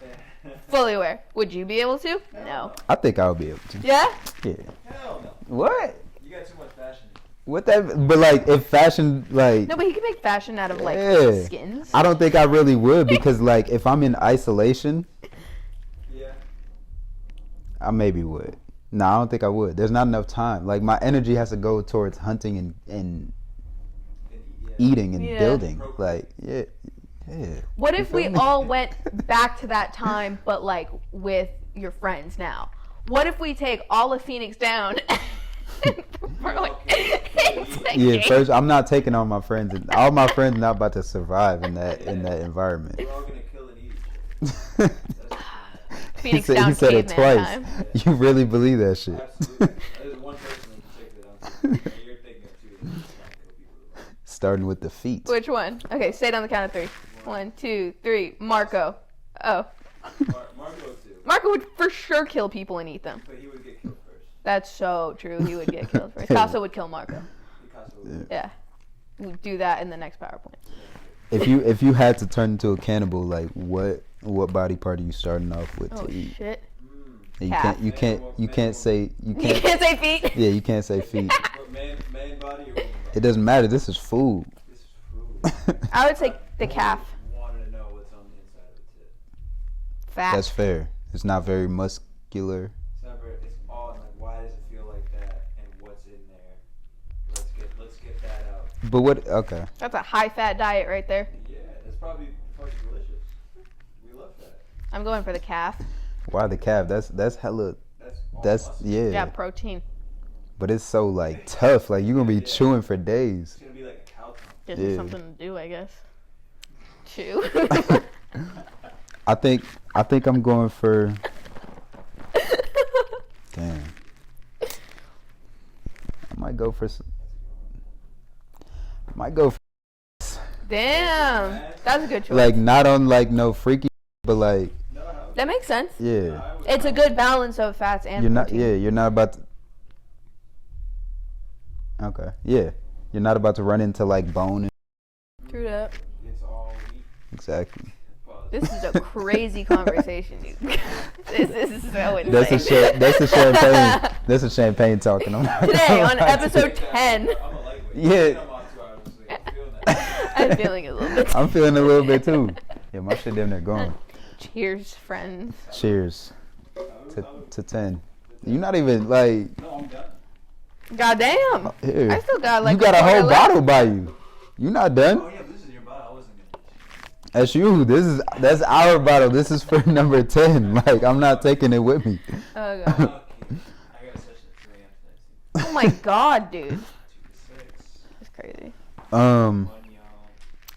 Fully aware. Would you be able to? No. I think I'll be able to. Yeah? Yeah. Hell no. What? You got too much fashion. What that? But like, if fashion, like, No, but he can make fashion out of like Yeah. skins. I don't think I really would because like, if I'm in isolation, Yeah. I maybe would. No, I don't think I would. There's not enough time. Like, my energy has to go towards hunting and eating and Yeah. building. Like, yeah. What You if feel we me? all went back to that time, but like with your friends now? What if we take all of Phoenix down? For like, Yeah, first I'm not taking all my friends. All my friends not about to survive in that environment. We're all gonna kill and eat each other. Phoenix he down said it caveman twice. time. You really believe that shit? Absolutely. There's one person in particular that I'm thinking, you're thinking of two that's trying to kill people. Starting with the feet. Which one? Okay, say it on the count of 3. 1, 2, 3. Marco. Oh. Marco too. Marco would for sure kill people and eat them. But he would get killed first. That's so true. He would get killed first. Picasso would kill Marco. Picasso would. Yeah. We'll do that in the next PowerPoint. If you had to turn into a cannibal, like what body part are you starting off with Oh to eat? shit. And Calf. you can't say You can't say feet. Yeah, you can't say feet. What, man body or woman body? It doesn't matter. This is food. This is food. I would say the calf. Wanted to know what's on the inside of the tit. Fat. That's fair. It's not very muscular. It's not very, it's all like, why does it feel like that and what's in there? Let's get that out. But what? Okay. That's a high fat diet right there. Yeah, that's probably fucking delicious. We love that. I'm going for the calf. Why the calf? That's hella. That's all That's muscle. yeah. Yeah, protein. But it's so like tough. Like you're gonna be Yeah. chewing for days. It's gonna be like a cow tongue. Gives me Yeah. something to do, I guess. Chew. I think I'm going for. Damn. I might go for. Might go for Damn. That's a good choice. like not on like no freaky, but like No, That makes sense. yeah. It's a good balance of fats and You're not. protein. Yeah, you're not about to. Okay. Yeah, you're not about to run into like bone. And, True that. It's all meat. exactly. This is a crazy conversation, dude. This is so insane. That's a champagne. That's a champagne talking. I'm not Today gonna on lie. episode 10. I'm a lightweight. Yeah. I'm on 2 hours of sleep. I'm feeling that. I'm feeling a little bit. I'm feeling a little bit too. Yeah, my shit damn near gone. Cheers, friends. Cheers to 10. You're not even like No, I'm done. Goddamn. here. I still got like. You got a quarter whole left. bottle by you. You not Oh done? yeah, this is your bottle. I wasn't gonna. That's you. That's our bottle. This is for number 10. Like I'm not taking it with me. Oh, God. Okay. I got a session at 3 a.m. Oh my god, dude. 2 to 6. That's crazy. Um. One, y'all.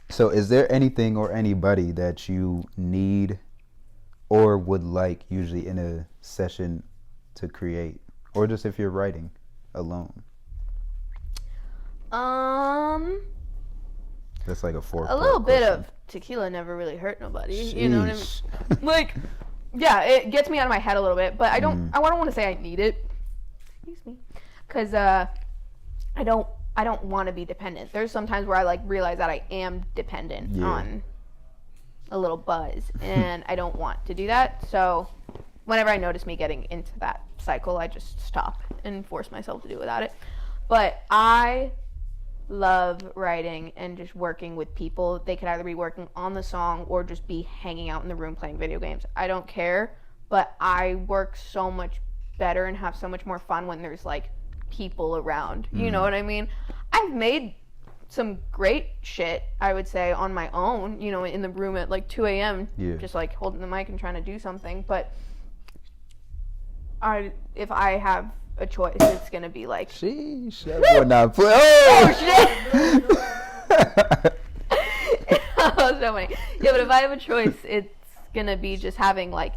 So, is there anything or anybody that you need or would like usually in a session to create, or just if you're writing alone? That's like a A little bit of tequila never really hurt nobody. You know what I mean? Sheesh. Like, yeah, it gets me out of my head a little bit, but I don't want to say I need it. Excuse me, because I don't want to be dependent. There's sometimes where I like realize that I am dependent on a little buzz, and I don't want to do that. So whenever I notice me getting into that cycle, I just stop and force myself to do without it. But I love writing and just working with people. They could either be working on the song or just be hanging out in the room playing video games. I don't care, but I work so much better and have so much more fun when there's like people around. You know what I mean? I've made some great shit, I would say, on my own, you know, in the room at like 2 a.m. Yeah. Just like holding the mic and trying to do something. But if I have a choice, it's gonna be like. Sheesh, that boy not play. Oh shit! That was so funny. Yeah, but if I have a choice, it's gonna be just having like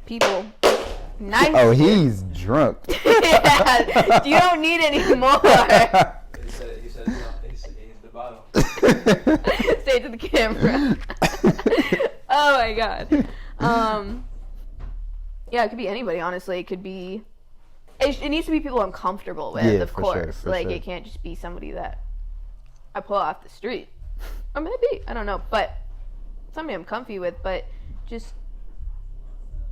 people. Nice. Oh, he's drunk. Yeah, you don't need any more. He said he's the bottle. Stay to the camera. Oh my god. Yeah, it could be anybody, honestly. It could be. It needs to be people I'm comfortable with, of course. Sure, like, it can't just be somebody that I pull off the street. Or maybe, I don't know. But somebody I'm comfy with, but just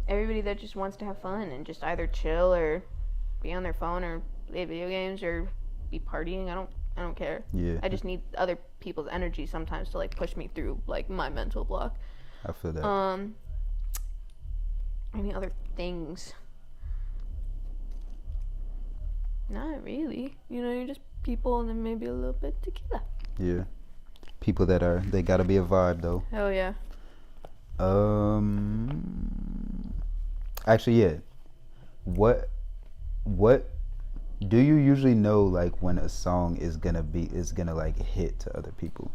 everybody that just wants to have fun and just either chill or be on their phone or play video games or be partying. I don't care. Yeah. I just need other people's energy sometimes to like push me through like my mental block. I feel that. Any other things? Not really. You know, you're just people and then maybe a little bit tequila. Yeah. People that they gotta be a vibe though. Hell yeah. Actually, yeah. What do you usually know, like, when a song is gonna like hit to other people?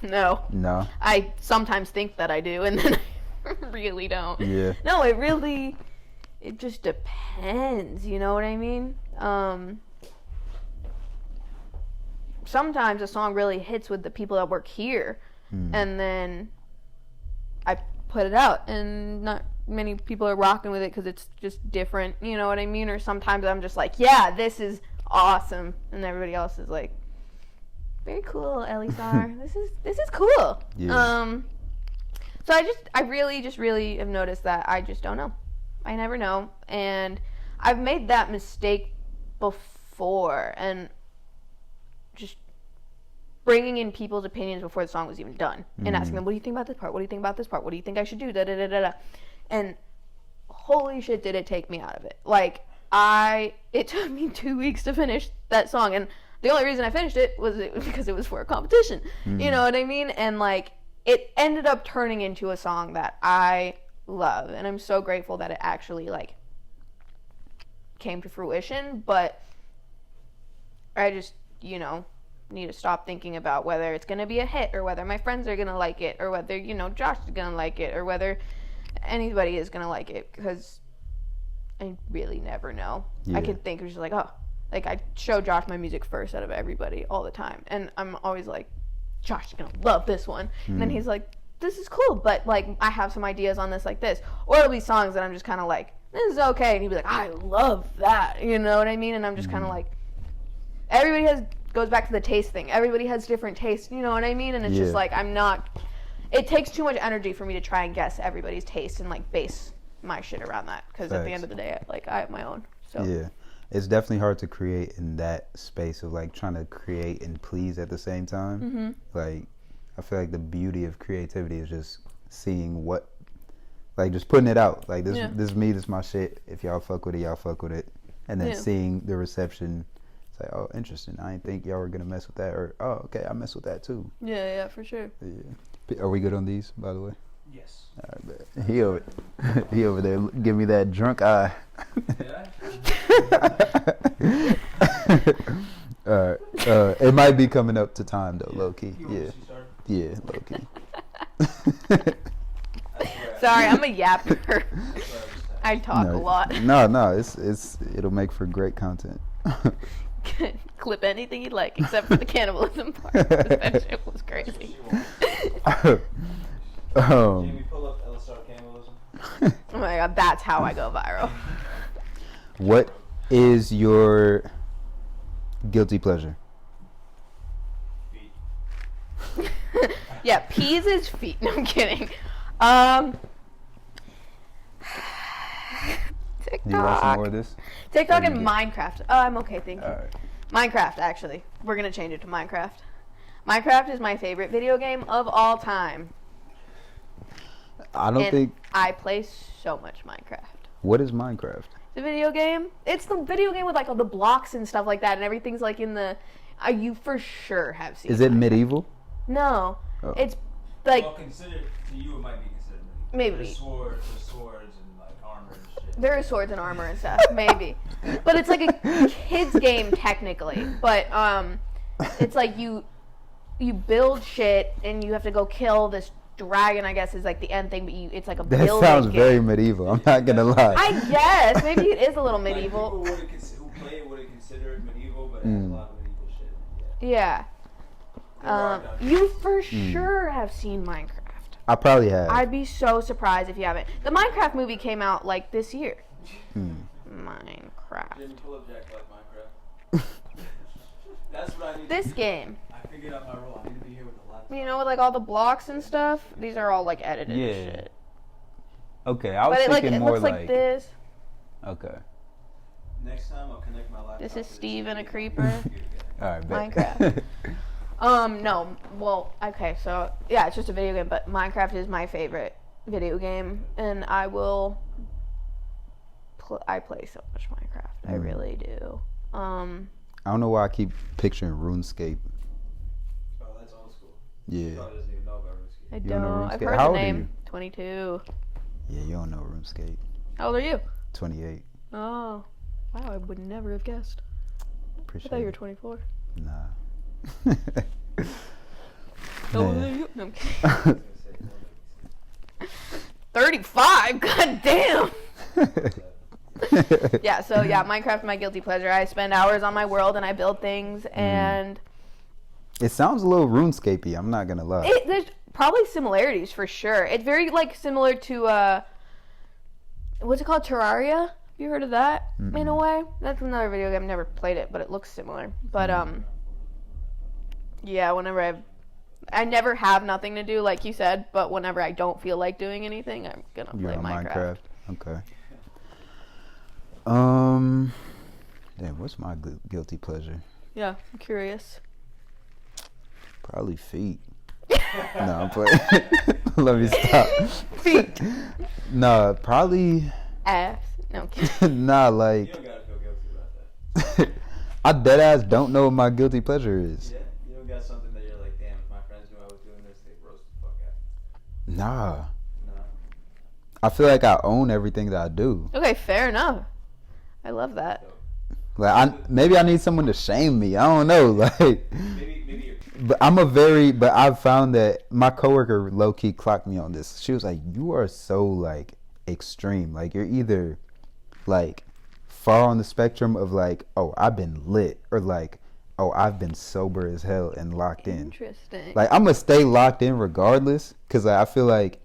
No. No. I sometimes think that I do, and then I really don't. Yeah. No, it just depends. You know what I mean? Sometimes a song really hits with the people that work here, and then I put it out, and not many people are rocking with it because it's just different. You know what I mean? Or sometimes I'm just like, yeah, this is awesome, and everybody else is like, very cool, Ellisar. this is cool. Yeah. So I really have noticed that I just don't know. I never know, and I've made that mistake before, and just bringing in people's opinions before the song was even done, and asking them, what do you think about this part? What do you think about this part? What do you think I should do? Da da da da da. And holy shit, did it take me out of it. Like, it took me 2 weeks to finish that song, and the only reason I finished it was because it was for a competition. You know what I mean? And like, it ended up turning into a song that I love, and I'm so grateful that it actually like came to fruition. But I just, you know, need to stop thinking about whether it's going to be a hit, or whether my friends are going to like it, or whether, you know, Josh is going to like it, or whether anybody is going to like it, because I really never know. Yeah. I could think of just like, oh, like I show Josh my music first out of everybody all the time, and I'm always like, Josh is going to love this one. And then he's like, this is cool, but like I have some ideas on this, like this. Or it'll be songs that I'm just kind of like, this is okay, and he'd be like, I love that, you know what I mean? And I'm just kind of like, everybody goes back to the taste thing. Everybody has different tastes, you know what I mean? And it's just like, it takes too much energy for me to try and guess everybody's taste and like base my shit around that, because at the end of the day, I have my own. So yeah, it's definitely hard to create in that space of like trying to create and please at the same time. Like, I feel like the beauty of creativity is just seeing what, like, just putting it out. Like, this is me, this is my shit. If y'all fuck with it, y'all fuck with it. And then seeing the reception. It's like, oh, interesting. I didn't think y'all were going to mess with that. Or, oh, okay, I mess with that too. Yeah, for sure. Yeah. Are we good on these, by the way? Yes. All right, bet. He over there give me that drunk eye. All right. It might be coming up to time, though, low-key. Yeah, low-key. Sorry, I'm a yapper. I talk a lot. No, it'll make for great content. Clip anything you'd like, except for the cannibalism part. That shit was crazy. Jamie, pull up Ellisar cannibalism. Oh my god, that's how I go viral. What is your guilty pleasure? Feet. Yeah, peas is feet. No, I'm kidding. TikTok. Do you watch some more of this? TikTok and Minecraft. I'm okay, thank you. All right. Minecraft, actually. We're going to change it to Minecraft. Minecraft is my favorite video game of all time. I play so much Minecraft. What is Minecraft? The video game? It's the video game with like all the blocks and stuff like that, and everything's like in the You for sure have seen. Is it medieval? No, Oh. it's like Well, considered to you, it might be considered maybe. There's swords and like armor and shit. There are swords and armor and stuff, maybe. But it's like a kid's game technically. But it's like you build shit and you have to go kill this dragon. I guess is like the end thing, but it's like a That building sounds game. very medieval. I'm not gonna lie. I guess maybe it is a little medieval. Like people who play it wouldn't consider it medieval, but it has a lot of medieval shit. Yeah. You for sure have seen Minecraft. I probably have. I'd be so surprised if you haven't. The Minecraft movie came out like this year. Minecraft. Jimmy, pull up Jack Black Minecraft. That's what I need. This game. I figured out my role. I need to be here with a laptop. You know, with like all the blocks and stuff. These are all like edited Yeah. shit. Okay, I was But thinking it more looks like this. Okay. Next time I'll connect my laptop. This is to Steve and a TV. creeper. All right. Bet. Minecraft. No. Well, okay, so yeah, it's just a video game, but Minecraft is my favorite video game, and I will. I play so much Minecraft. I really do. I don't know why I keep picturing RuneScape. Oh, that's old school. Yeah. Probably doesn't even know about RuneScape. I You don't know don't. I've RuneScape? heard How the old are name. you? 22. Yeah, you don't know RuneScape. How old are you? 28. Oh, wow! I would never have guessed. I Appreciate thought you were it. 24. Nah. How old Man. are you? No, I'm kidding. I was gonna say, 35. God damn. Yeah. So yeah, Minecraft's my guilty pleasure. I spend hours on my world and I build things, and It sounds a little RuneScapey. I'm not gonna lie. there's probably similarities for sure. It's very like similar to what's it called, Terraria? Have you heard of that? In a way, that's another video game. I've never played it, but it looks similar. But yeah, whenever I never have nothing to do, like you said, but whenever I don't feel like doing anything, I'm gonna You're play on Minecraft. Okay. Damn, what's my guilty pleasure? Yeah, I'm curious. Probably feet. No, I'm playing. Let me stop. Feet. No, probably. Ass. No, I'm kidding. Nah, you like. don't gotta feel guilty about that. I deadass don't know what my guilty pleasure is. Yeah, you don't got something that you're like, damn, if my friends knew I was doing this, they'd roast the fuck out. Nah. No. I feel like I own everything that I do. Okay, fair enough. I love that. Like, maybe I need someone to shame me. I don't know. Like, Maybe you're. but but I've found that my coworker low key clocked me on this. She was like, "You are so like extreme. Like, you're either like far on the spectrum of like, oh, I've been lit, or like, oh, I've been sober as hell and locked in. Interesting. Like, I'm gonna stay locked in regardless, cause I feel like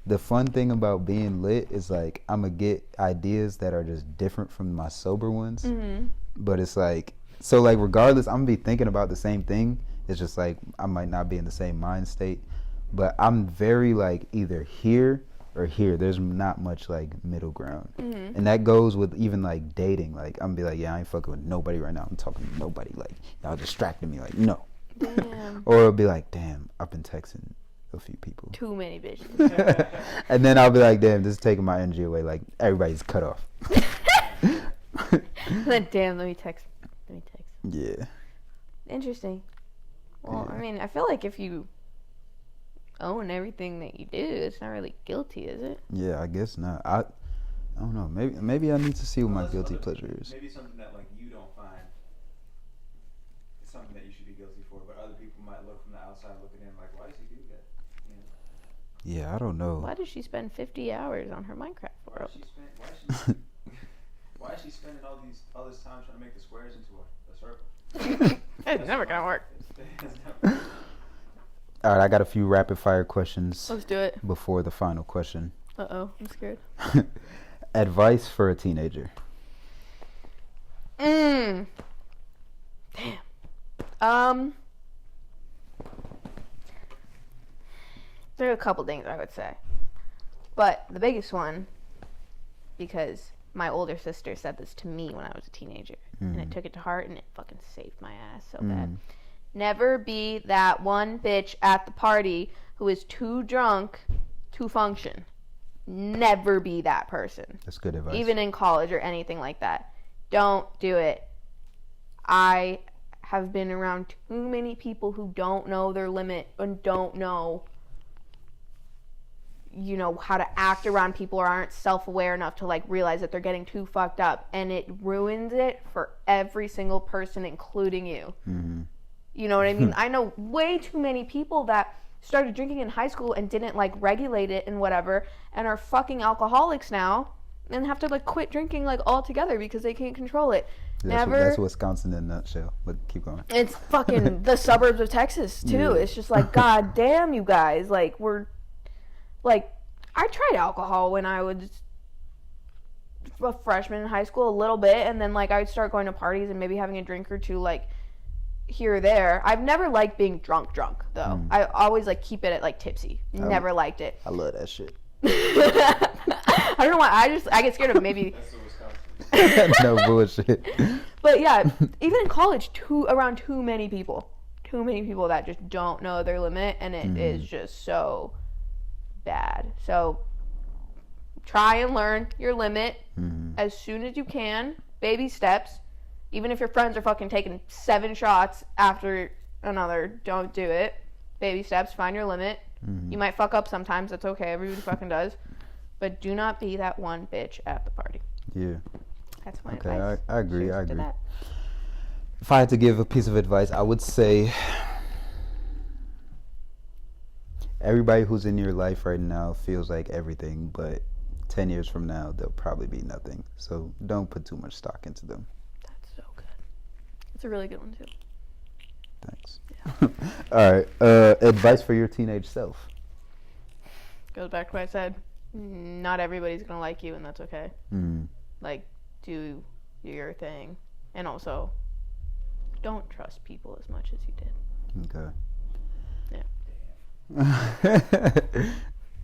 the fun thing about being lit is like I'm gonna get ideas that are just different from my sober ones. Mm-hmm. But it's like, so like regardless, I'm gonna be thinking about the same thing. It's just like I might not be in the same mind state. But I'm very like either here or here. There's not much like middle ground. Mm-hmm. And that goes with even like dating. Like I'm gonna be like, yeah, I ain't fucking with nobody right now. I'm talking to nobody. Like y'all distracting me. Like no. Damn. Or it'll be like, damn, I've been texting a few people. Too many bitches. And then I'll be like, damn, this is taking my energy away. Like everybody's cut off. Then damn, let me text. Yeah. Interesting. Well, Yeah. I mean, I feel like if you own everything that you do, it's not really guilty, is it? Yeah, I guess not. I don't know. Maybe I need to see what my Unless guilty other- pleasure is. Maybe something that like you don't find is something that you should be guilty for, but other people might look from the outside looking in like, why does he do that? You know? Yeah, I don't know. Why does she spend 50 hours on her Minecraft Why world? why is she spending all this time trying to make the squares into a circle? It's never gonna work. All right, I got a few rapid fire questions Let's do it. before the final question. Uh-oh, I'm scared. Advice for a teenager. Damn. There are a couple things I would say. But the biggest one, because my older sister said this to me when I was a teenager, and I took it to heart, and it fucking saved my ass so bad. Never be that one bitch at the party who is too drunk to function. Never be that person. That's good advice. Even in college or anything like that. Don't do it. I have been around too many people who don't know their limit and don't know, you know, how to act around people or aren't self-aware enough to like realize that they're getting too fucked up, and it ruins it for every single person, including you. Mm-hmm. You know what I mean? I know way too many people that started drinking in high school and didn't like regulate it and whatever, and are fucking alcoholics now and have to like quit drinking like altogether because they can't control it. That's Wisconsin in a nutshell. But keep going. It's fucking the suburbs of Texas too. Yeah. It's just like, god damn, you guys, like we're like, I tried alcohol when I was a freshman in high school a little bit, and then like I would start going to parties and maybe having a drink or two like here or there. I've never liked being drunk though. I always like keep it at like tipsy. Never liked it. I love that shit. I don't know why. I get scared of maybe. That's the Wisconsin. No bullshit. But yeah, even in college, around too many people that just don't know their limit, and it is just so bad. So try and learn your limit as soon as you can. Baby steps. Even if your friends are fucking taking 7 shots after another, don't do it. Baby steps. Find your limit. You might fuck up sometimes. That's okay. Everybody fucking does. But do not be that one bitch at the party. Yeah. That's my Okay, advice. I agree. Cheers I to agree. that. If I had to give a piece of advice, I would say everybody who's in your life right now feels like everything, but 10 years from now, they'll probably be nothing. So don't put too much stock into them. That's so good. It's a really good one, too. Thanks. Yeah. All right. Advice for your teenage self. Goes back to what I said. Not everybody's going to like you, and that's okay. Like, do your thing. And also, don't trust people as much as you did. Okay. Yeah.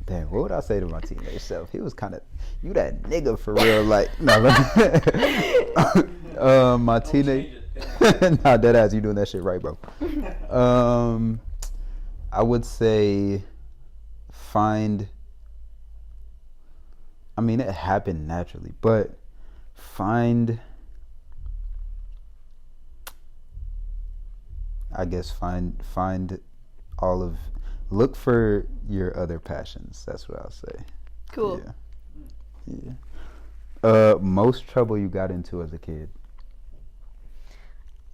Damn, what would I say to my teenage self? He was kind of, you that nigga for real, like, no. My teenage, nah, dead ass, you doing that shit right, bro. I would say I mean, it happened naturally, but find look for your other passions. That's what I'll say. Cool. Yeah. Most trouble you got into as a kid?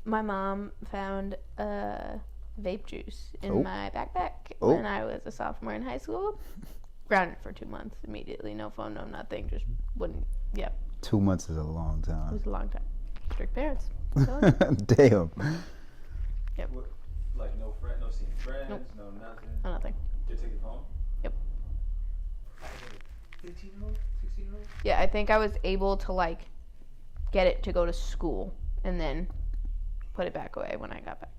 My mom found vape juice in my backpack when I was a sophomore in high school. Grounded for 2 months immediately. No phone, no nothing. Just wouldn't. Yep. 2 months is a long It time. was a long time. Strict parents. Damn. Yep. What, like no seeing friends, Nope. no nothing. No nothing. They took you home? Yep. 15-year-old? 16-year-old? Yeah, I think I was able to like get it to go to school and then put it back away when I got back.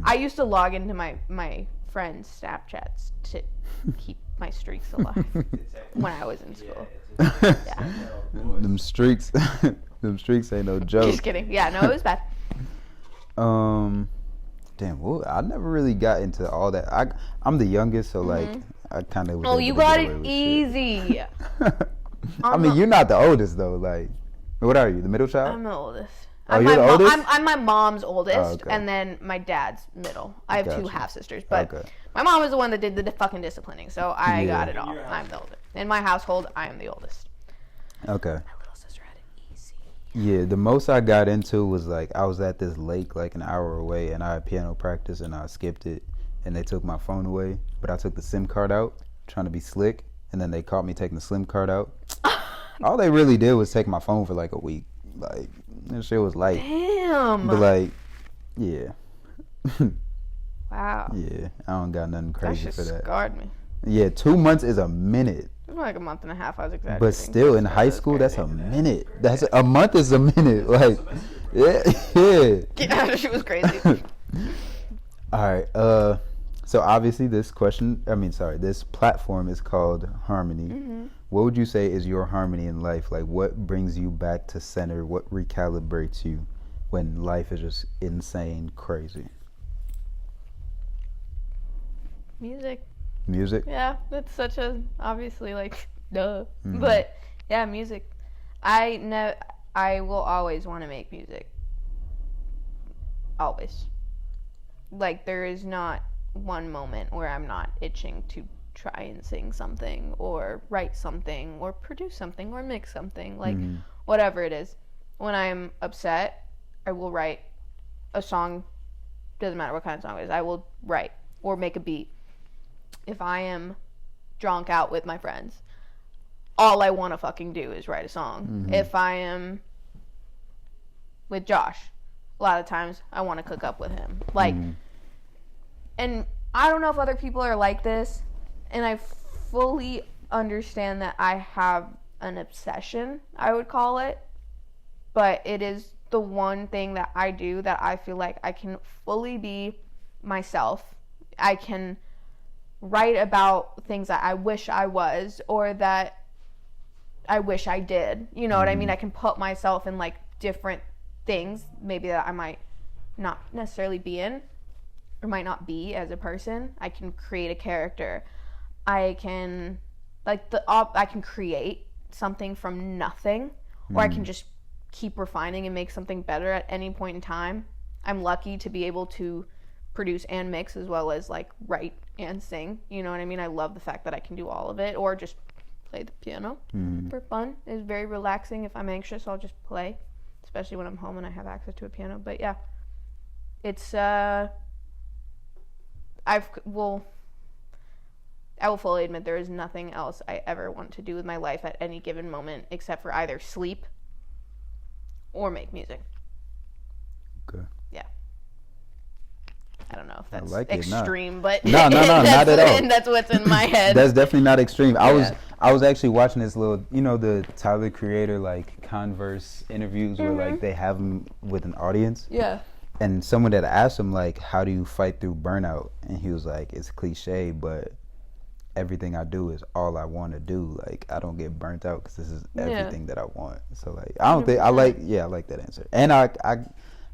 I used to log into my friends' Snapchats to keep my streaks alive when I was in school. Yeah. Them streaks ain't no joke. Just kidding. Yeah, no, it was bad. Damn, well, I never really got into all that. I'm the youngest, so like I kind of. Oh, you got it easy. I mean, you're not the oldest though. Like, what are you? The middle child? I'm the oldest. Oh, you're the oldest? I'm my mom's oldest, Oh, okay. and then my dad's middle. I have two Gotcha. half sisters, but Okay. my mom was the one that did the fucking disciplining, so I Yeah. got it all. In your I'm the oldest. In my household, I am the oldest. Okay. My little sister had it easy. Yeah, the most I got into was like I was at this lake like an hour away, and I had piano practice, and I skipped it, and they took my phone away, but I took the SIM card out, trying to be slick, and then they caught me taking the SIM card out. All they really did was take my phone for like a week. Like, that shit was light. Damn. But like, yeah. Wow. Yeah, I don't got nothing That crazy shit for that. scarred me. Yeah, 2 months is a minute. It was like a month and a half. I was exaggerating. But still, in That high was school, that's crazy. a minute. That's a month is a minute. Like, yeah, yeah. Yeah, that shit was crazy. All right. So obviously, this platform is called Harmony. Mm-hmm. What would you say is your harmony in life? Like, what brings you back to center? What recalibrates you when life is just insane, crazy? Music. Music. Yeah, that's such a obviously like duh. Mhm. But yeah, music. I will always want to make music. always. Like, there is not one moment where I'm not itching to try and sing something or write something or produce something or mix something, like whatever it is. When I'm upset, I will write a song. Doesn't matter what kind of song it is, I will write or make a beat. If I am drunk out with my friends, all I want to fucking do is write a song. If I am with Josh, a lot of times I want to cook up with him. Like, and I don't know if other people are like this, and I fully understand that I have an obsession, I would call it, but it is the one thing that I do that I feel like I can fully be myself. I can write about things that I wish I was or that I wish I did. You know what I mean? I can put myself in like different things maybe that I might not necessarily be in or might not be as a person. I can create a character. I can I can create something from nothing, or I can just keep refining and make something better at any point in time. I'm lucky to be able to produce and mix as well as like write and sing. You know what I mean? I love the fact that I can do all of it, or just play the piano for fun. It's very relaxing. If I'm anxious, I'll just play, especially when I'm home and I have access to a piano. But yeah, it's I will fully admit there is nothing else I ever want to do with my life at any given moment except for either sleep or make music. Okay. Yeah. I don't know if that's like extreme, but no, not at all. That's what's in my head. That's definitely not extreme. I was actually watching this little, the Tyler Creator like Converse interviews where like they have him with an audience. Yeah. And someone that asked him like, how do you fight through burnout? And he was like, it's cliche, but everything I do is all I want to do. Like, I don't get burnt out because this is everything that I want. So like, I don't think I like that answer. And I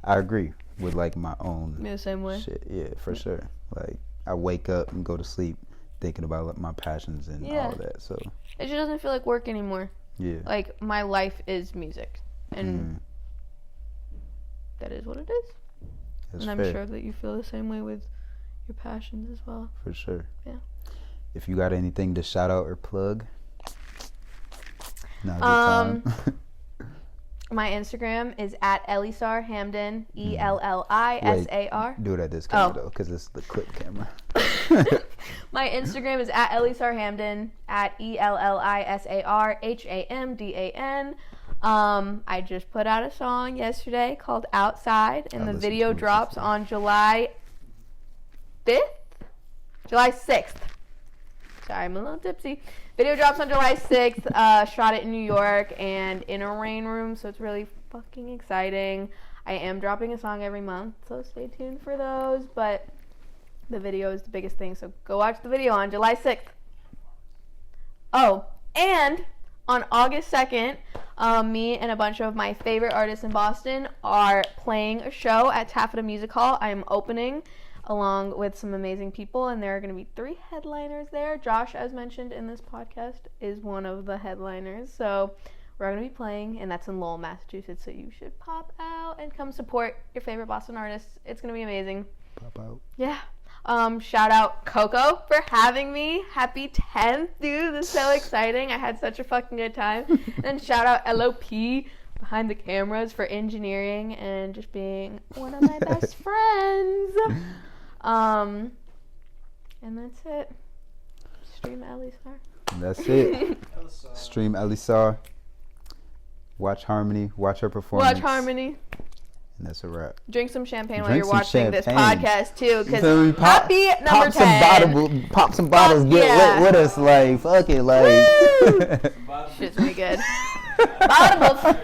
agree with like my own the same way. Shit. Yeah, for sure. Like, I wake up and go to sleep thinking about like, my passions and all that. So it just doesn't feel like work anymore. Yeah. Like, my life is music, and that is what it is. That's and I'm fair. sure that you feel the same way with your passions as well. For sure. Yeah. If you got anything to shout out or plug, now's the time. My Instagram is at Ellisar Hamden, Ellisar. Do it at this camera though, because it's the clip camera. My Instagram is at Ellisar Hamden, at Ellisar Hamdan. I just put out a song yesterday called Outside, and the video drops on July 5th? July 6th. Sorry, I'm a little tipsy. Video drops on July 6th. Shot it in New York and in a rain room, so it's really fucking exciting. I am dropping a song every month, so stay tuned for those. But the video is the biggest thing, so go watch the video on July 6th. Oh, and on August 2nd, me and a bunch of my favorite artists in Boston are playing a show at Taffeta Music Hall. I am opening along with some amazing people, and there are going to be 3 headliners there. Josh, as mentioned in this podcast, is one of the headliners. So we're going to be playing, and that's in Lowell, Massachusetts. So you should pop out and come support your favorite Boston artists. It's going to be amazing. Pop out. Yeah. Shout out Coco for having me. Happy 10th, dude. This is so exciting. I had such a fucking good time. And shout out LOP behind the cameras for engineering and just being one of my best friends. And that's it. Stream Ellisar. That's it. Stream Ellisar. Watch Harmony. Watch her performance. Watch Harmony. And that's a wrap. Drink some champagne while Drink you're some watching this champagne. podcast too, because Pop, happy number 10. Pop some bottles. Get lit with us, like fuck it, like. Shit's gonna be good. Bottles.